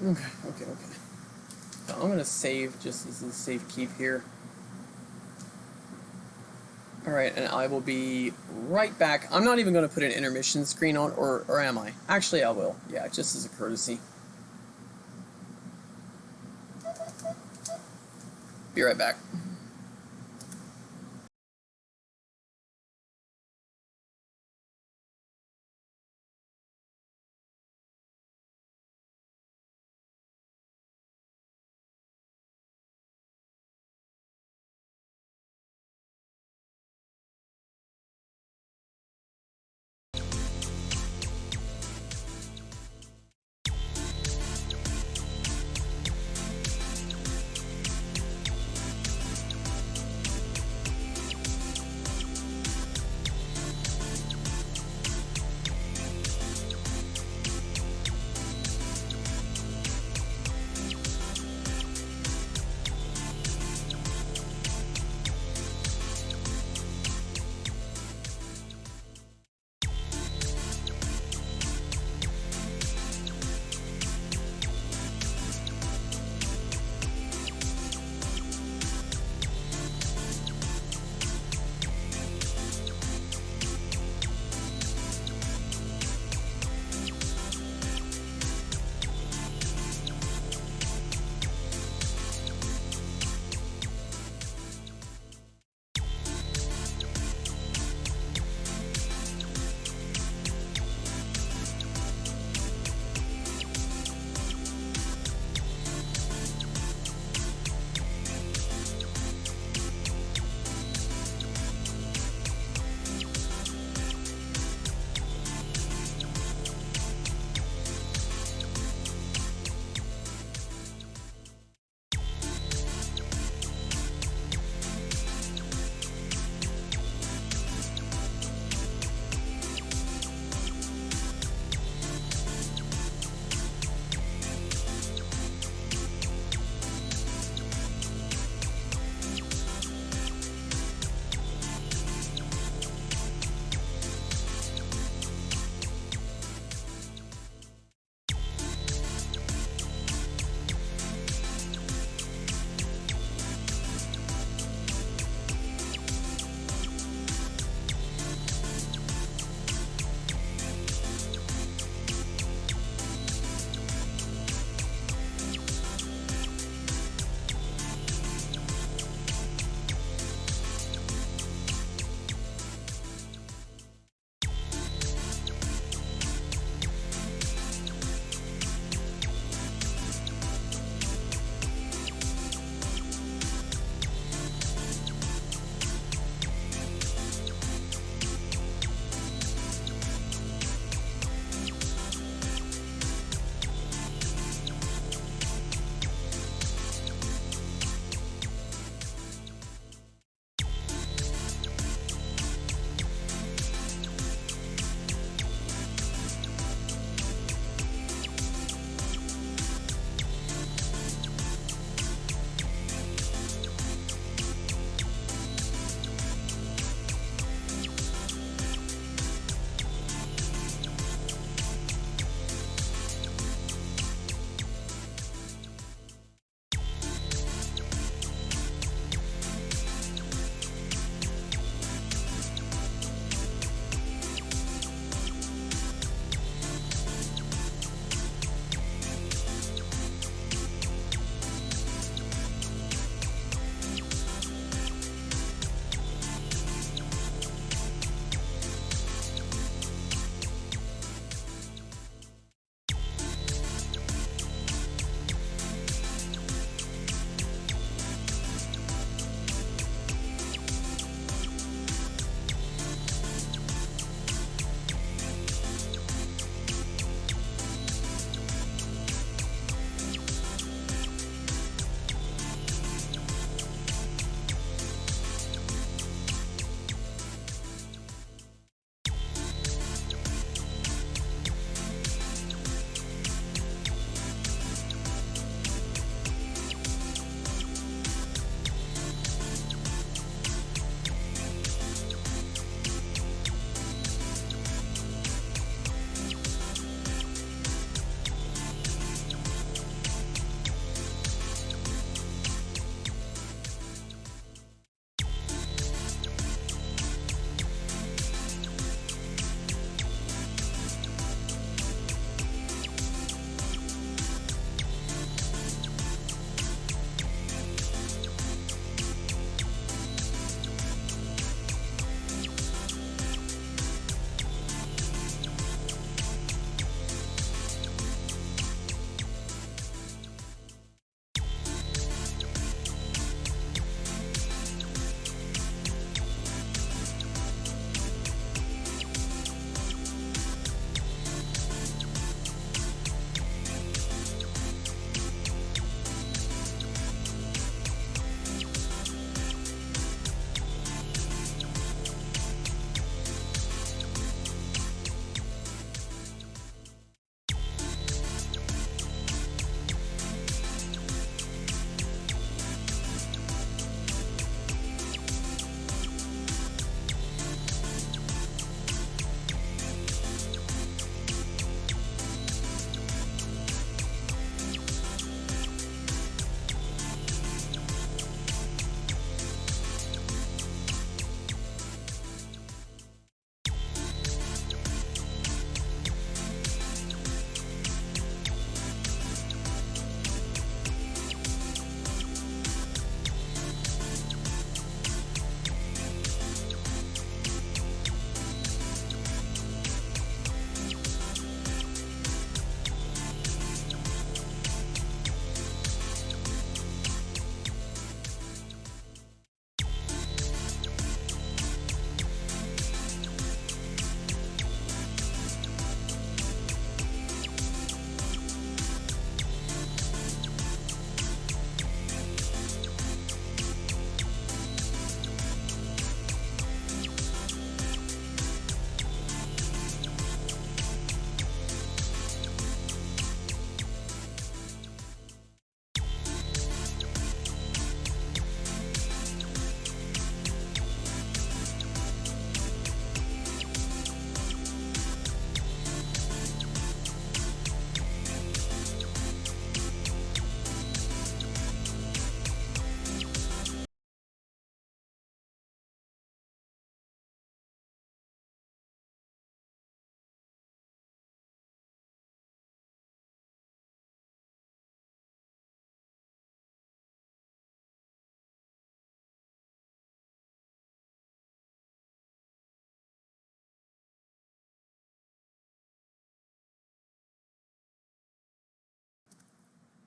Okay. So I'm gonna save just as a safe keep here. Alright, and I will be right back. I'm not even gonna put an intermission screen on, or am I? Actually, I will. Yeah, just as a courtesy. Be right back.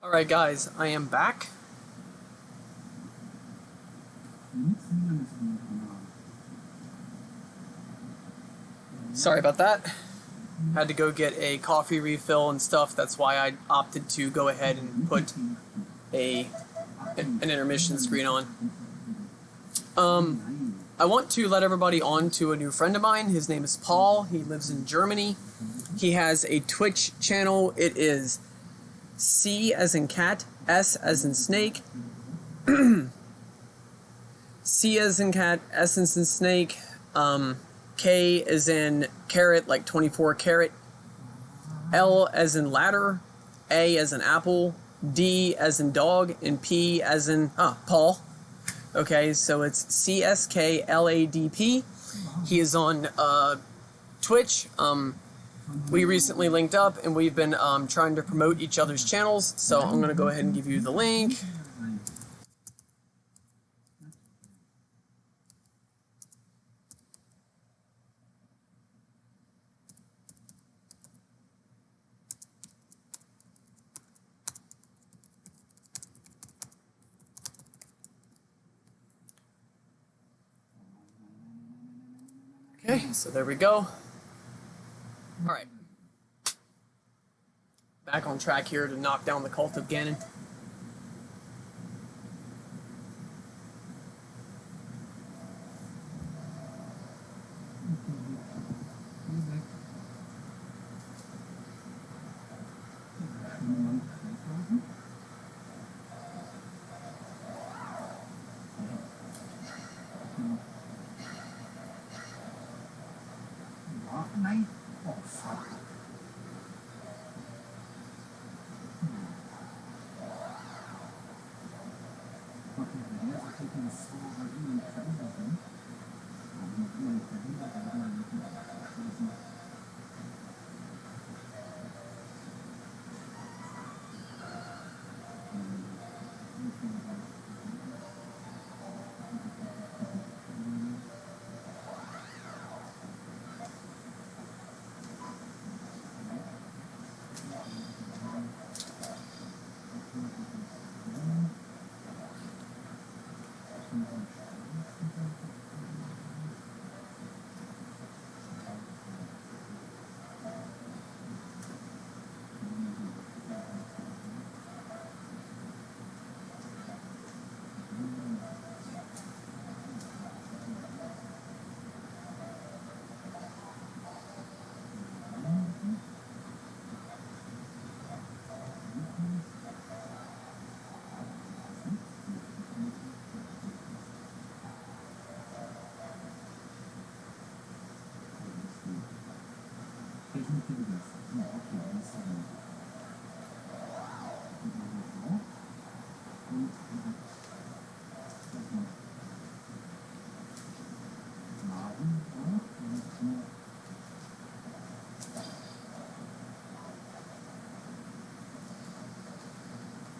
Alright guys, I am back. Sorry about that. Had to go get a coffee refill and stuff. That's why I opted to go ahead and put an intermission screen on. I want to let everybody on to a new friend of mine. His name is Paul. He lives in Germany. He has a Twitch channel. It is C as in cat, S as in snake, C as in cat, S as in snake, K as in carrot, like 24 carat, L as in ladder, A as in apple, D as in dog, and P as in, Paul. Okay, so it's CSKLADP. He is on Twitch. We recently linked up, and we've been trying to promote each other's channels, so I'm going to go ahead and give you the link. Okay, so there we go. Alright. Back on track here to knock down the Cult of Ganon.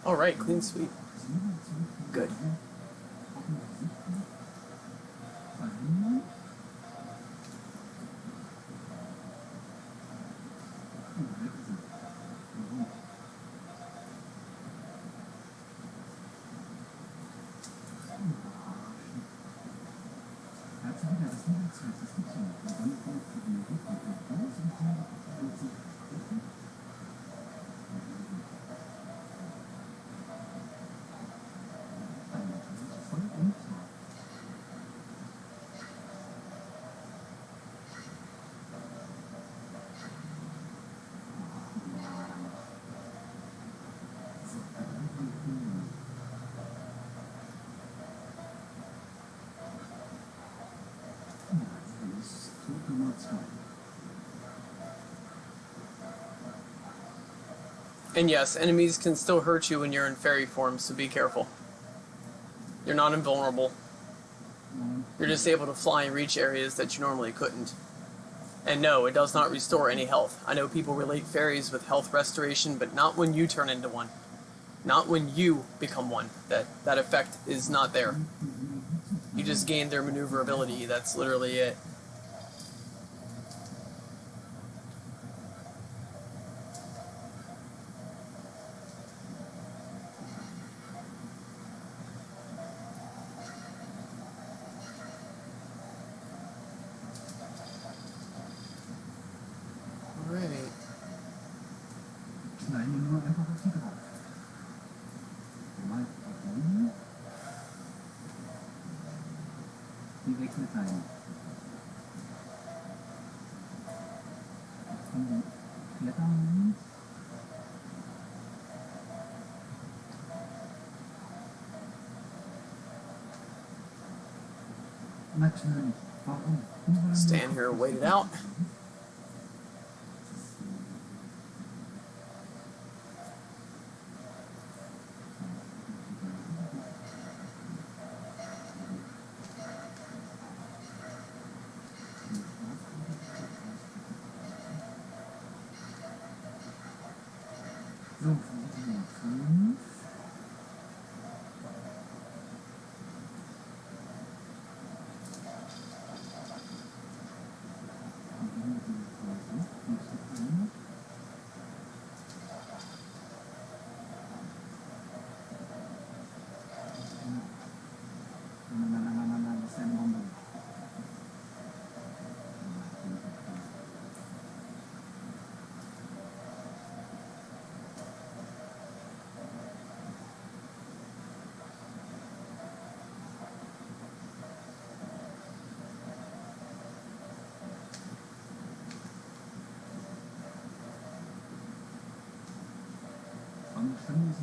Alright, clean sweep. Good. And yes, enemies can still hurt you when you're in fairy form, so be careful. You're not invulnerable. You're just able to fly and reach areas that you normally couldn't. And no, it does not restore any health. I know people relate fairies with health restoration, but not when you turn into one. Not when you become one. That effect is not there. You just gain their maneuverability, that's literally it. Stand here and wait it out.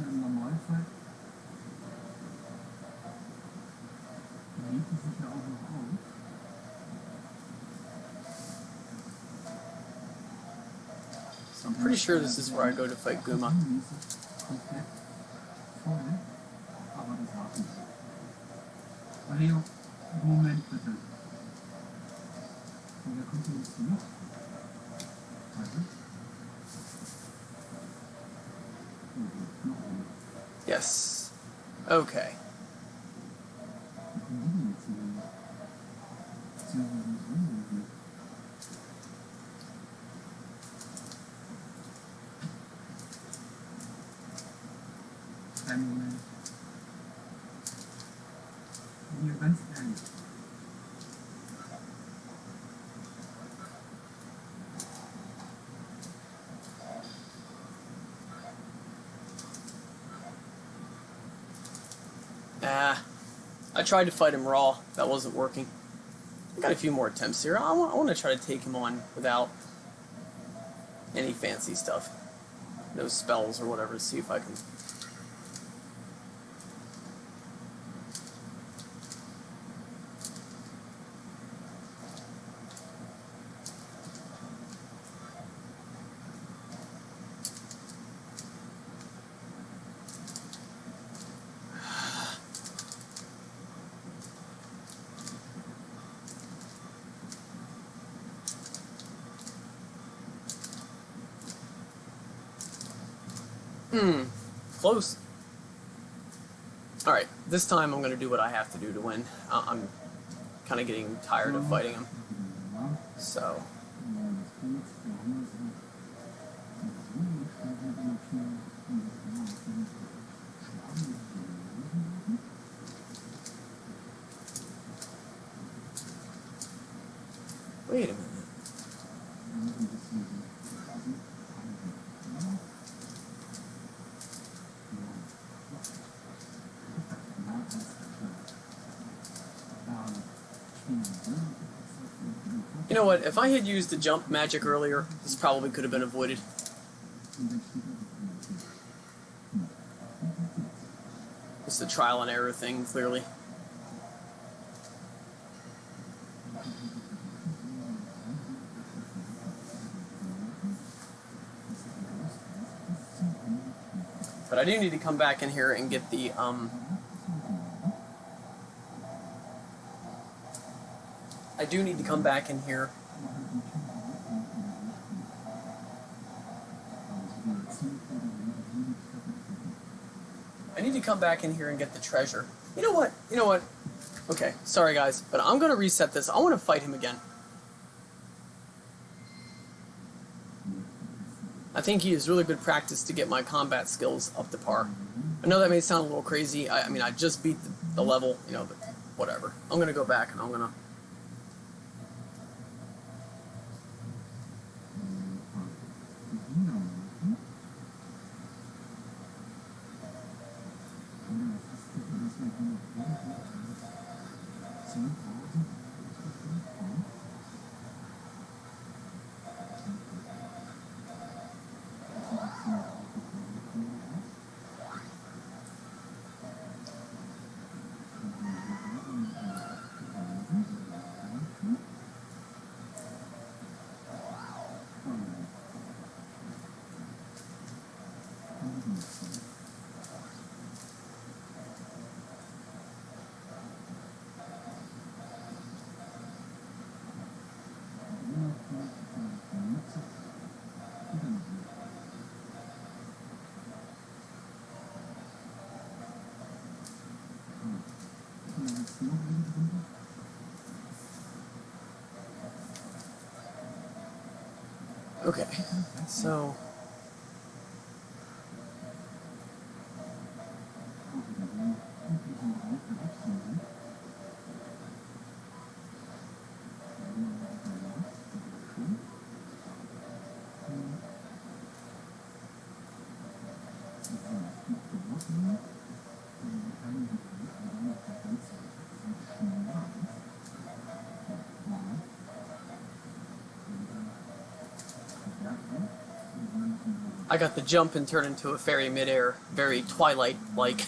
Im Normalfall lädt es sich ja auch noch auf.
So I'm pretty sure this is where I go to fight Guma.
Komplett voll, aber das war's nicht. Leo, Moment bitte. Und wer kommt denn jetzt hier? Warte.
Yes. Okay.
Einen Moment. Hier ganz ehrlich.
I tried to fight him raw. That wasn't working. I got a few more attempts here. I want to try to take him on without any fancy stuff. No spells or whatever to see if I can... Close. Alright, this time I'm going to do what I have to do to win. I'm kind of getting tired of fighting him. So... Wait a minute. You know what, if I had used the jump magic earlier, this probably could have been avoided. It's a trial and error thing, clearly. But I do need to come back in here and get the, I do need to come back in here. I need to come back in here and get the treasure. You know what? You know what? Okay, sorry guys, but I'm going to reset this. I want to fight him again. I think he is really good practice to get my combat skills up to par. I know that may sound a little crazy. I mean, I just beat the level, you know, but whatever. I'm going to go back and I'm going to... Okay, so I got the jump and turned into a fairy midair, very Twilight-like.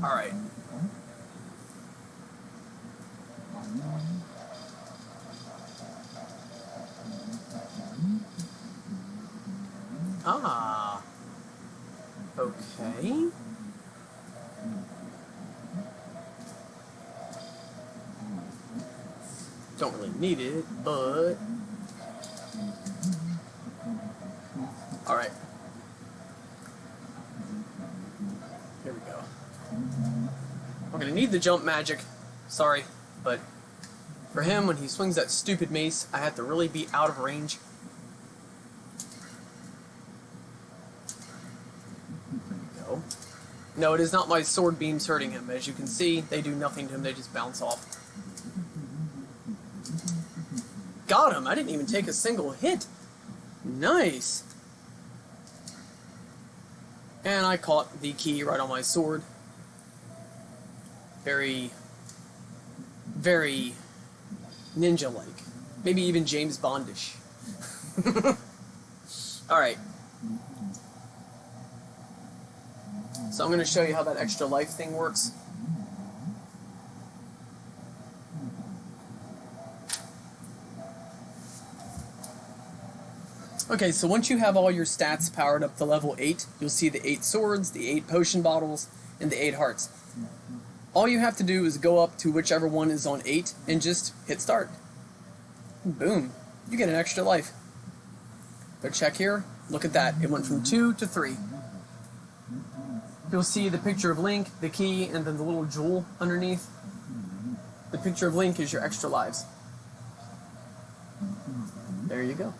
Alright. Ah. Okay. Don't really need it, but... Alright. Here we go. We're gonna need the jump magic. Sorry, but for him, when he swings that stupid mace, I have to really be out of range. There we go. No, it is not my sword beams hurting him. As you can see, they do nothing to him, they just bounce off. Got him! I didn't even take a single hit! Nice! And I caught the key right on my sword. Very, very ninja-like. Maybe even James Bondish. Alright. So I'm going to show you how that extra life thing works. Okay, so once you have all your stats powered up to level 8, you'll see the 8 swords, the 8 potion bottles, and the 8 hearts. All you have to do is go up to whichever one is on 8 and just hit start. Boom. You get an extra life. Go check here. Look at that. It went from 2 to 3. You'll see the picture of Link, the key, and then the little jewel underneath. The picture of Link is your extra lives. There you go.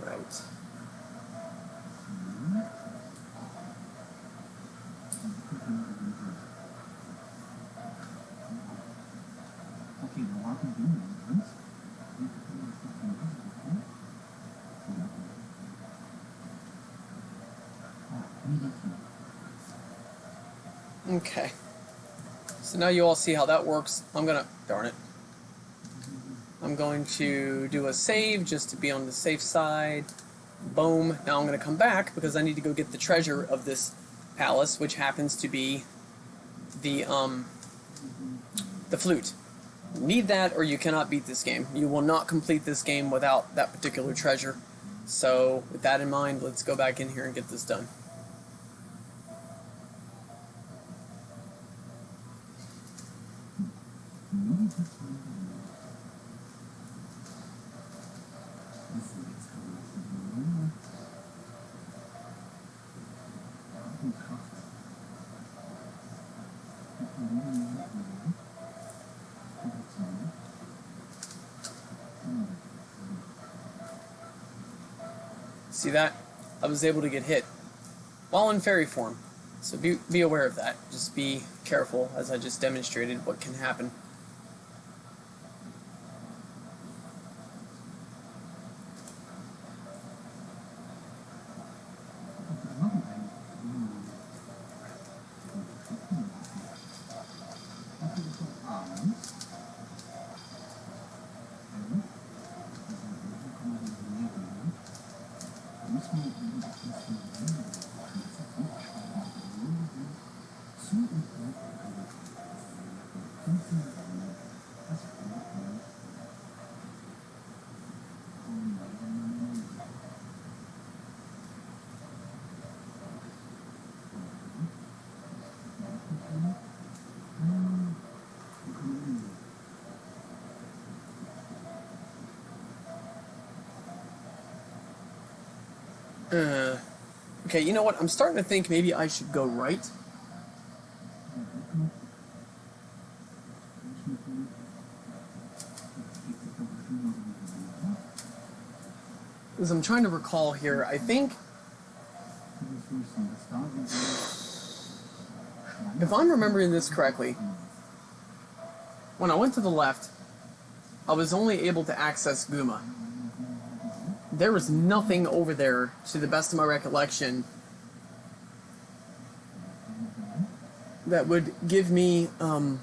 Right. Okay. So now you all see how that works. Darn it. I'm going to do a save just to be on the safe side. Boom. Now I'm going to come back because I need to go get the treasure of this palace, which happens to be the flute. Need that or you cannot beat this game. You will not complete this game without that particular treasure. So with that in mind, let's go back in here and get this done. See that? I was able to get hit while in fairy form. So be aware of that. Just be careful, as I just demonstrated what can happen. Okay, you know what? I'm starting to think maybe I should go right. Because I'm trying to recall here, I think, if I'm remembering this correctly, when I went to the left, I was only able to access Guma. There was nothing over there, to the best of my recollection, that would give me, man,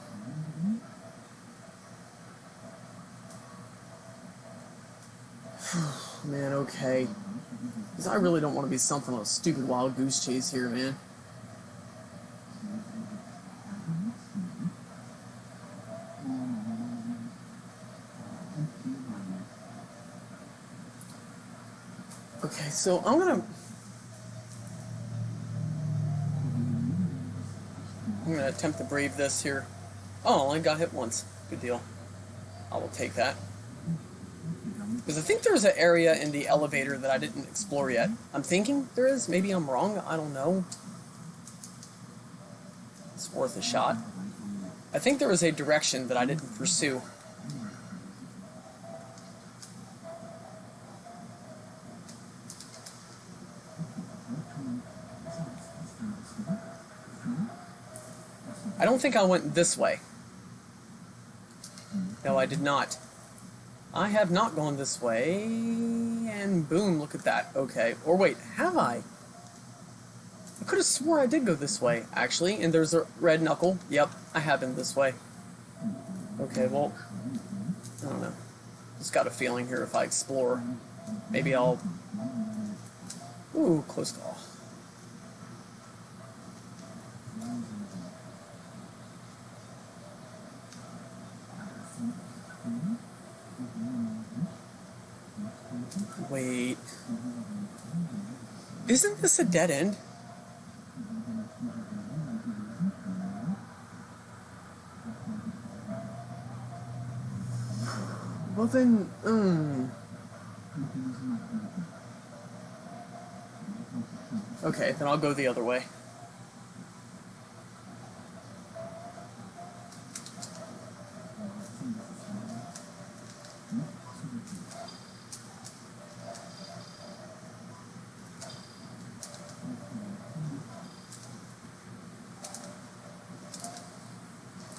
okay. Because I really don't want to be something on a stupid wild goose chase here, man. Okay, so I'm gonna attempt to brave this here. Oh, I only got hit once. Good deal. I will take that. Because I think there's an area in the elevator that I didn't explore yet. I'm thinking there is. Maybe I'm wrong. I don't know. It's worth a shot. I think there was a direction that I didn't pursue. I don't think I went this way. No, I did not. I have not gone this way, and boom, look at that. Okay, or wait, have I? I could have swore I did go this way, actually, and there's a red knuckle. Yep, I have been this way. Okay, well, I don't know. Just got a feeling here if I explore, maybe I'll... Ooh, close call. Wait. Isn't this a dead end? Well then, Okay, then I'll go the other way.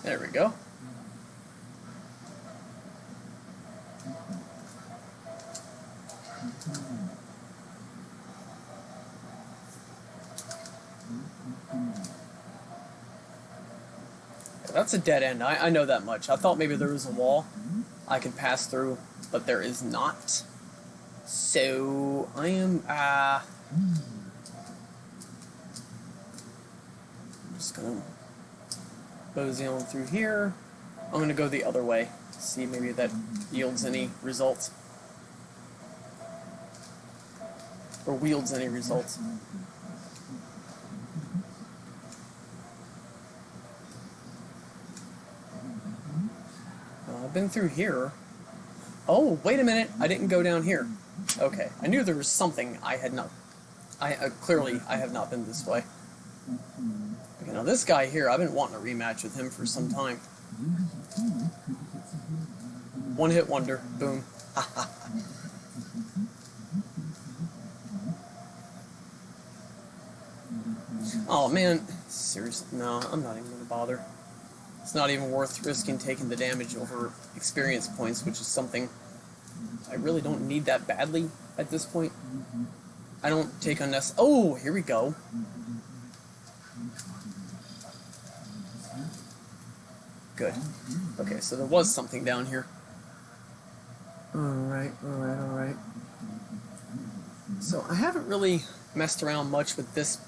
There we go. That's a dead end. I know that much. I thought maybe there was a wall I could pass through, but there is not. So I am I'm just gonna mosey on through here. I'm gonna go the other way. See maybe that yields any results. Or wields any results. I've been through here. Oh, wait a minute. I didn't go down here. Okay. I knew there was something I had not... clearly, I have not been this way. Okay, now this guy here, I've been wanting a rematch with him for some time. One hit wonder. Boom. Oh, man. Seriously. No, I'm not even going to bother. It's not even worth risking taking the damage over experience points, which is something I really don't need that badly at this point. I don't take unnecessary... Oh, here we go. Good. Okay, so there was something down here. Alright. So I haven't really messed around much with this.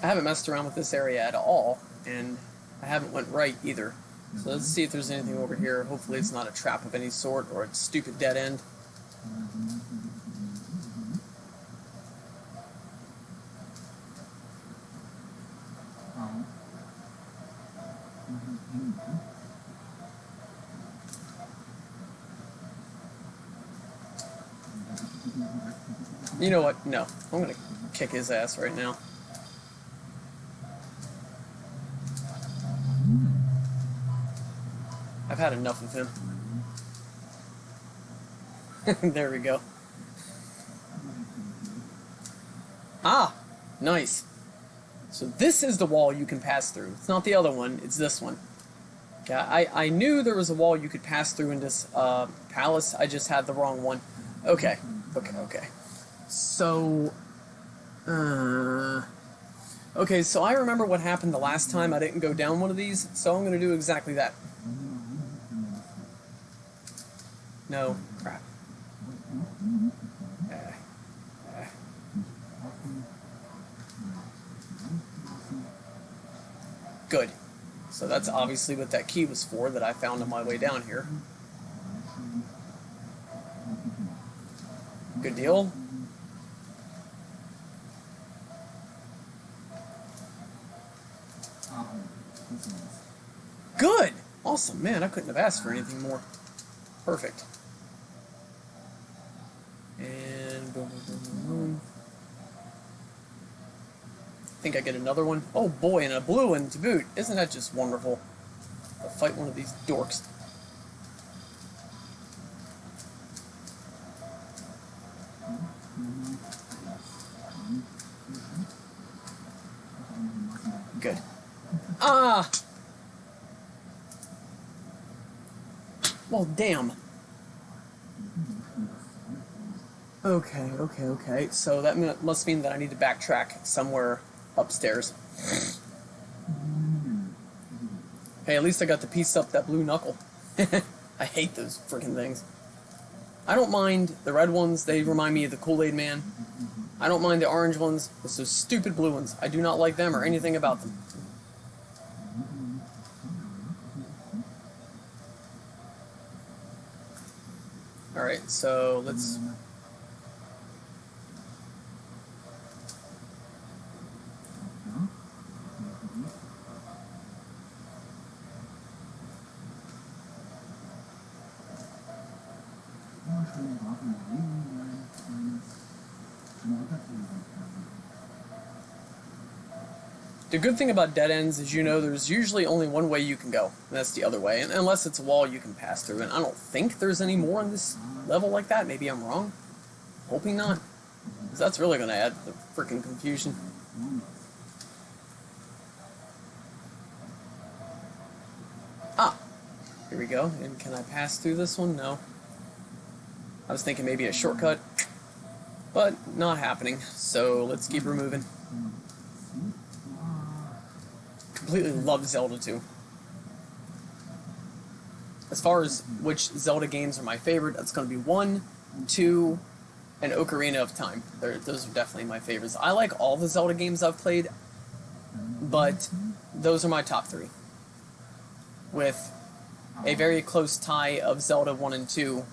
I haven't messed around with this area at all, and I haven't went right either. So let's see if there's anything over here. Hopefully it's not a trap of any sort or a stupid dead end. You know what? No. I'm gonna kick his ass right now. I've had enough of him. There we go. Ah! Nice. So this is the wall you can pass through. It's not the other one, it's this one. Okay, I knew there was a wall you could pass through in this palace, I just had the wrong one. Okay. So... Okay, so I remember what happened the last time I didn't go down one of these, so I'm gonna do exactly that. No. Crap. Good. So that's obviously what that key was for that I found on my way down here. Good deal. Good! Awesome, man, I couldn't have asked for anything more. Perfect. And boom, boom, boom, boom, boom. I think I get another one. Oh boy, and a blue one to boot. Isn't that just wonderful? I'll fight one of these dorks. Good. Ah! Well, damn. Okay. So that must mean that I need to backtrack somewhere upstairs. Hey, at least I got to piece up that blue knuckle. I hate those freaking things. I don't mind the red ones, they remind me of the Kool-Aid Man. I don't mind the orange ones, it's those stupid blue ones. I do not like them or anything about them. Alright, so let's... The good thing about dead ends is, you know, there's usually only one way you can go, and that's the other way, and unless it's a wall you can pass through, and I don't think there's any more on this level like that. Maybe I'm wrong. Hoping not, because that's really going to add to the freaking confusion. Ah, here we go. And can I pass through this one? No. I was thinking maybe a shortcut, but not happening, so let's keep her moving. Completely love Zelda 2. As far as which Zelda games are my favorite, that's going to be 1, 2, and Ocarina of Time. Those are definitely my favorites. I like all the Zelda games I've played, but those are my top 3. With a very close tie of Zelda 1 and 2,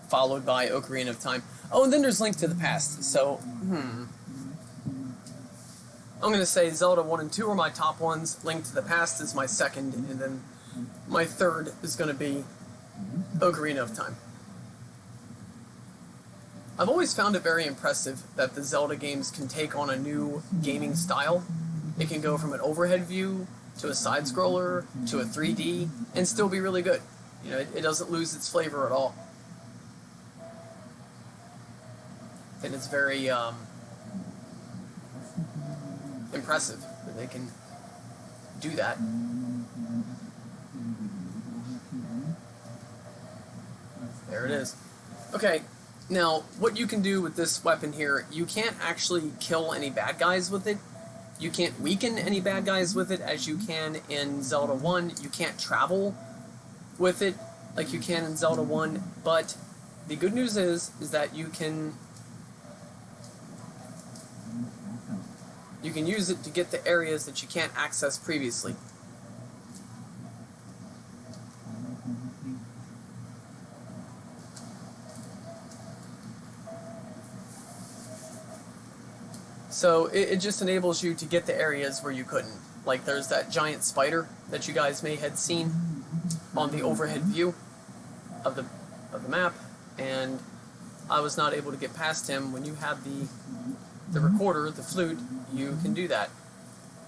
followed by Ocarina of Time. Oh, and then there's Link to the Past, so, I'm going to say Zelda 1 and 2 are my top ones, Link to the Past is my second, and then my third is going to be Ocarina of Time. I've always found it very impressive that the Zelda games can take on a new gaming style. It can go from an overhead view to a side-scroller to a 3D and still be really good. You know, it doesn't lose its flavor at all. And it's very impressive that they can do that. There it is. Okay, now what you can do with this weapon here, you can't actually kill any bad guys with it. You can't weaken any bad guys with it as you can in Zelda 1. You can't travel with it like you can in Zelda 1, but the good news is that you can use it to get to areas that you can't access previously. So it just enables you to get to areas where you couldn't. Like there's that giant spider that you guys may have seen on the overhead view of the map, and I was not able to get past him. When you have the recorder, the flute, you can do that.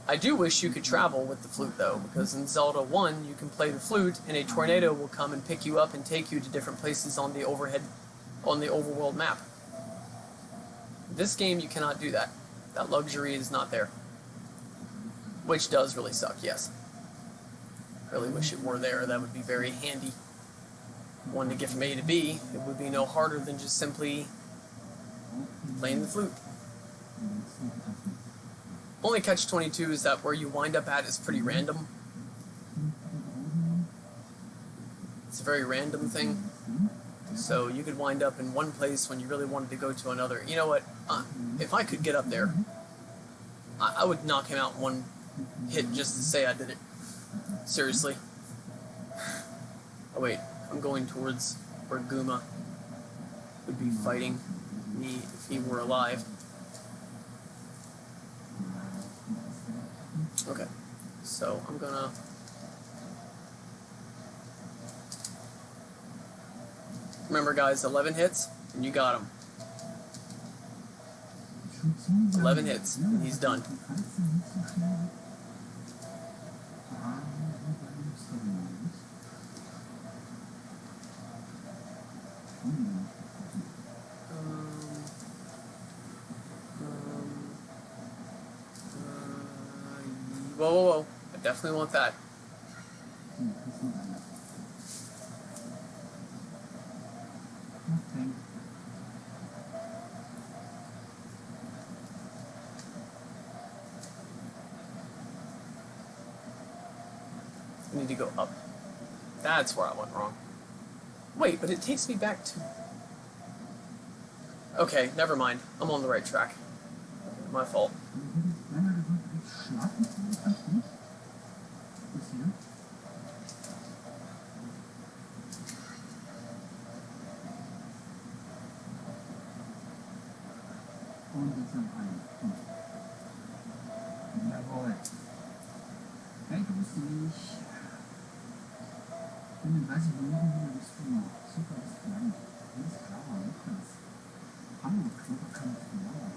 I do wish you could travel with the flute though, because in Zelda 1 you can play the flute and a tornado will come and pick you up and take you to different places on the overworld map. This game you cannot do that. That luxury is not there. Which does really suck, yes. I really wish it were there. That would be very handy. One to get from A to B, it would be no harder than just simply playing the flute. Only catch-22 is that where you wind up at is pretty random. It's a very random thing. So you could wind up in one place when you really wanted to go to another. You know what? If I could get up there, I would knock him out in one hit just to say I did it. Seriously. Oh wait, I'm going towards where Guma would be fighting me if he were alive. Okay, so I'm gonna... Remember guys, 11 hits, and you got him. 11 hits, and he's done. Whoa, whoa, whoa. I definitely want that. I need to go up. That's where I went wrong. Wait, but it takes me back to... Okay, never mind. I'm on the right track. My fault.
Wenn er gesagt hat, schlafen kann, kannst du? Bis hier? Und jetzt am Ein. Jawohl. Hey, grüß dich. In den 30 Minuten wieder bist du noch. Super, bis gleich. Alles klar, Lukas. Hallo, Knochen kann ich genau.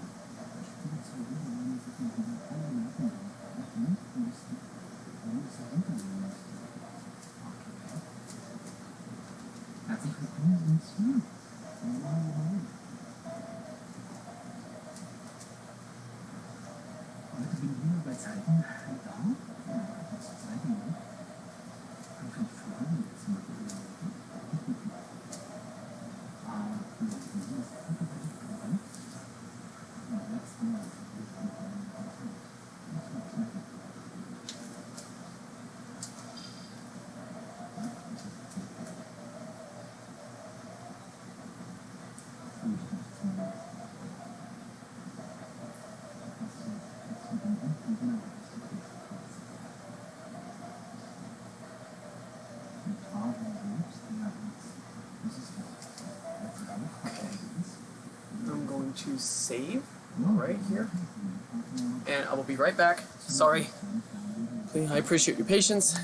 Ich spiele 2 Lieder, wenn ich sich nicht wieder alle merken darf. Nach hinten bist du. Warum bist du runtergehen musst? Okay. Herzlich willkommen im Team. Wow. Heute bin ich wieder bei Zeiten da. Ja, das ist Zeiten, ne? Kann ich nicht fragen, jetzt mal wieder. Ah, das ist super, das ist gut. Ja, jetzt mal. Das war knackig.
I'm going to save right here. And I will be right back. Sorry. I appreciate your patience.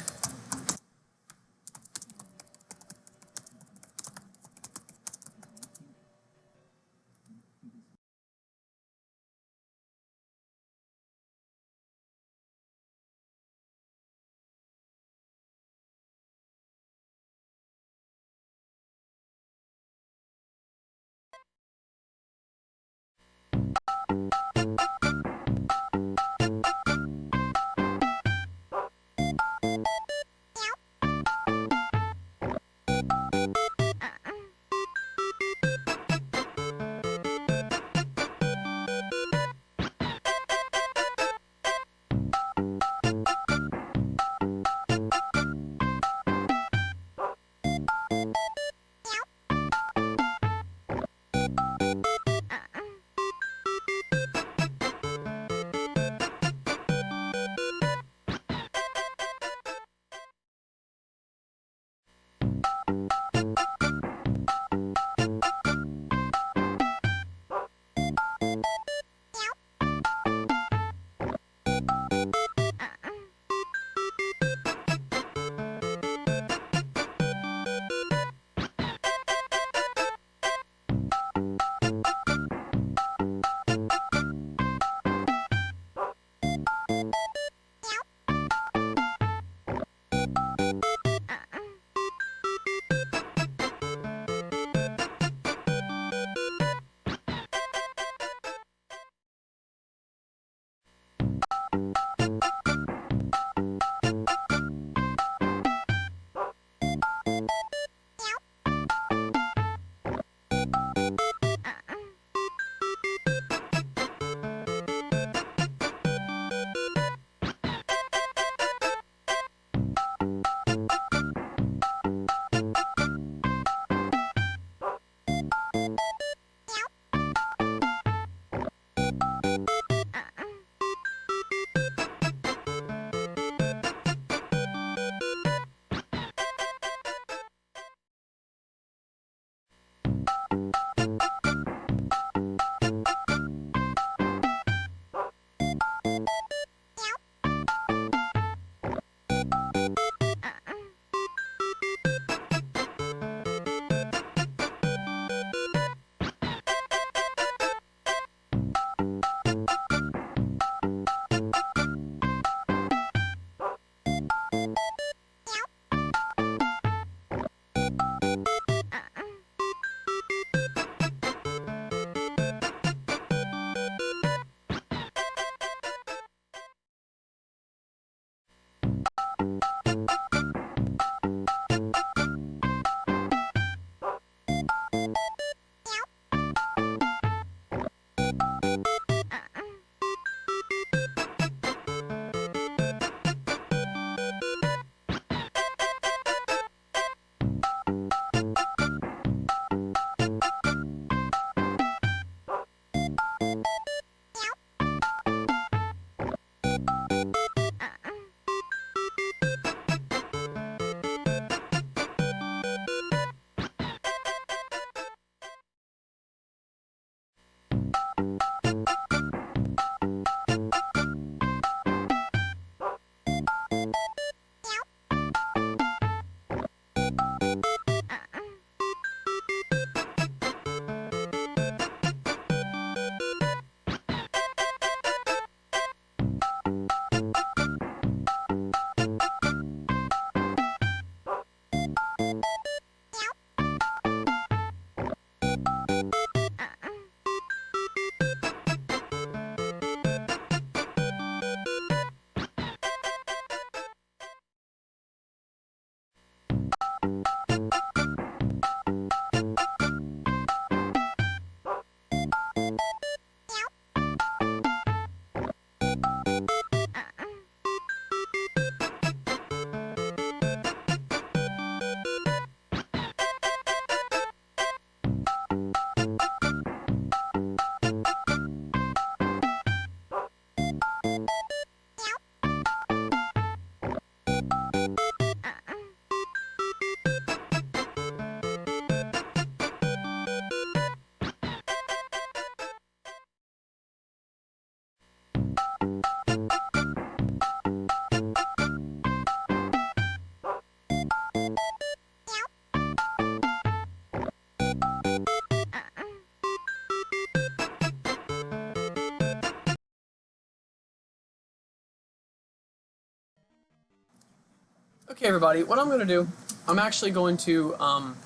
Okay, everybody, what I'm going to do, I'm actually going to, I'm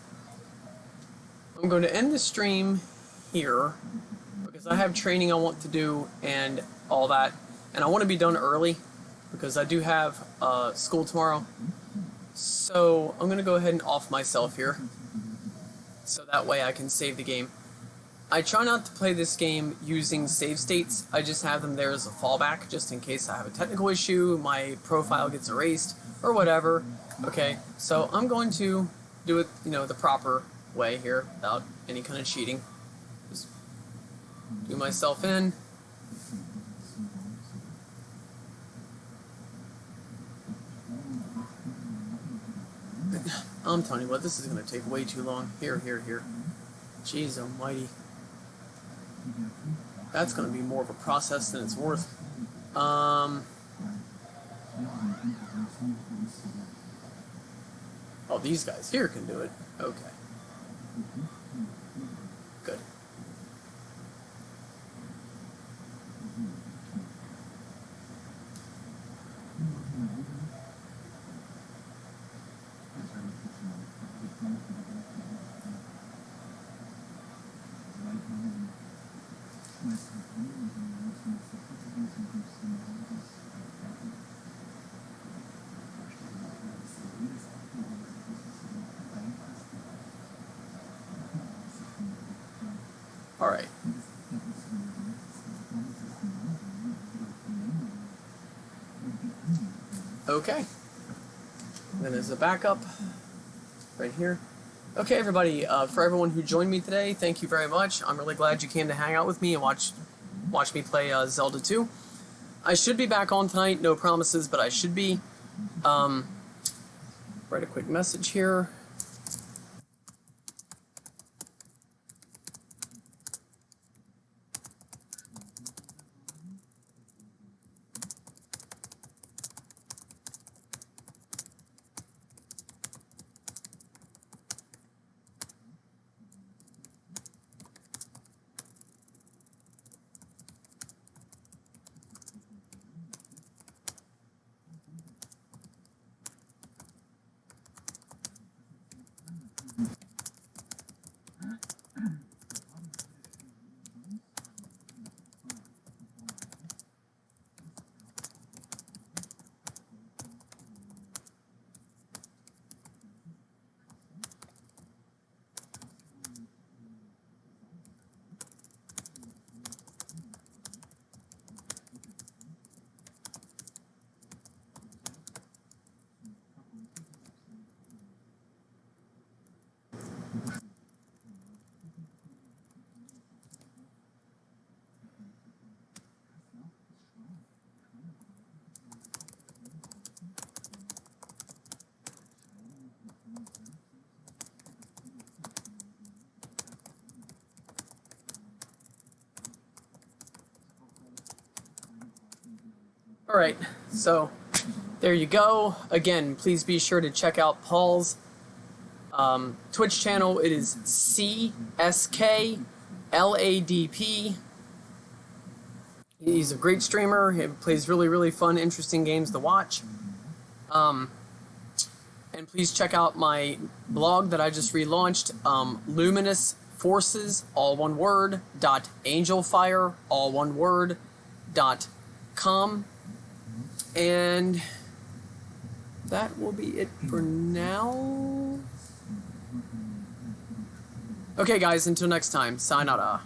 going to end the stream here, because I have training I want to do and all that, and I want to be done early, because I do have school tomorrow. So I'm going to go ahead and off myself here, so that way I can save the game. I try not to play this game using save states. I just have them there as a fallback, just in case I have a technical issue, my profile gets erased, or whatever. Okay, so I'm going to do it, the proper way here, without any kind of cheating. Just do myself in. I'm telling you what, this is going to take way too long. Here. Jeez almighty. That's going to be more of a process than it's worth. Oh, these guys here can do it. Okay. Good. All right. Okay. Then as a backup, right here. Okay, everybody. For everyone who joined me today, thank you very much. I'm really glad you came to hang out with me and watch me play Zelda 2. I should be back on tonight. No promises, but I should be. Write a quick message here. Alright, so there you go. Again, please be sure to check out Paul's Twitch channel. It is CSKLADP. He's a great streamer. He plays really, really fun, interesting games to watch. And please check out my blog that I just relaunched, Luminous Forces, all one word, .angelfire, all one word, .com. And that will be it for now. Okay, guys, until next time, sayonara.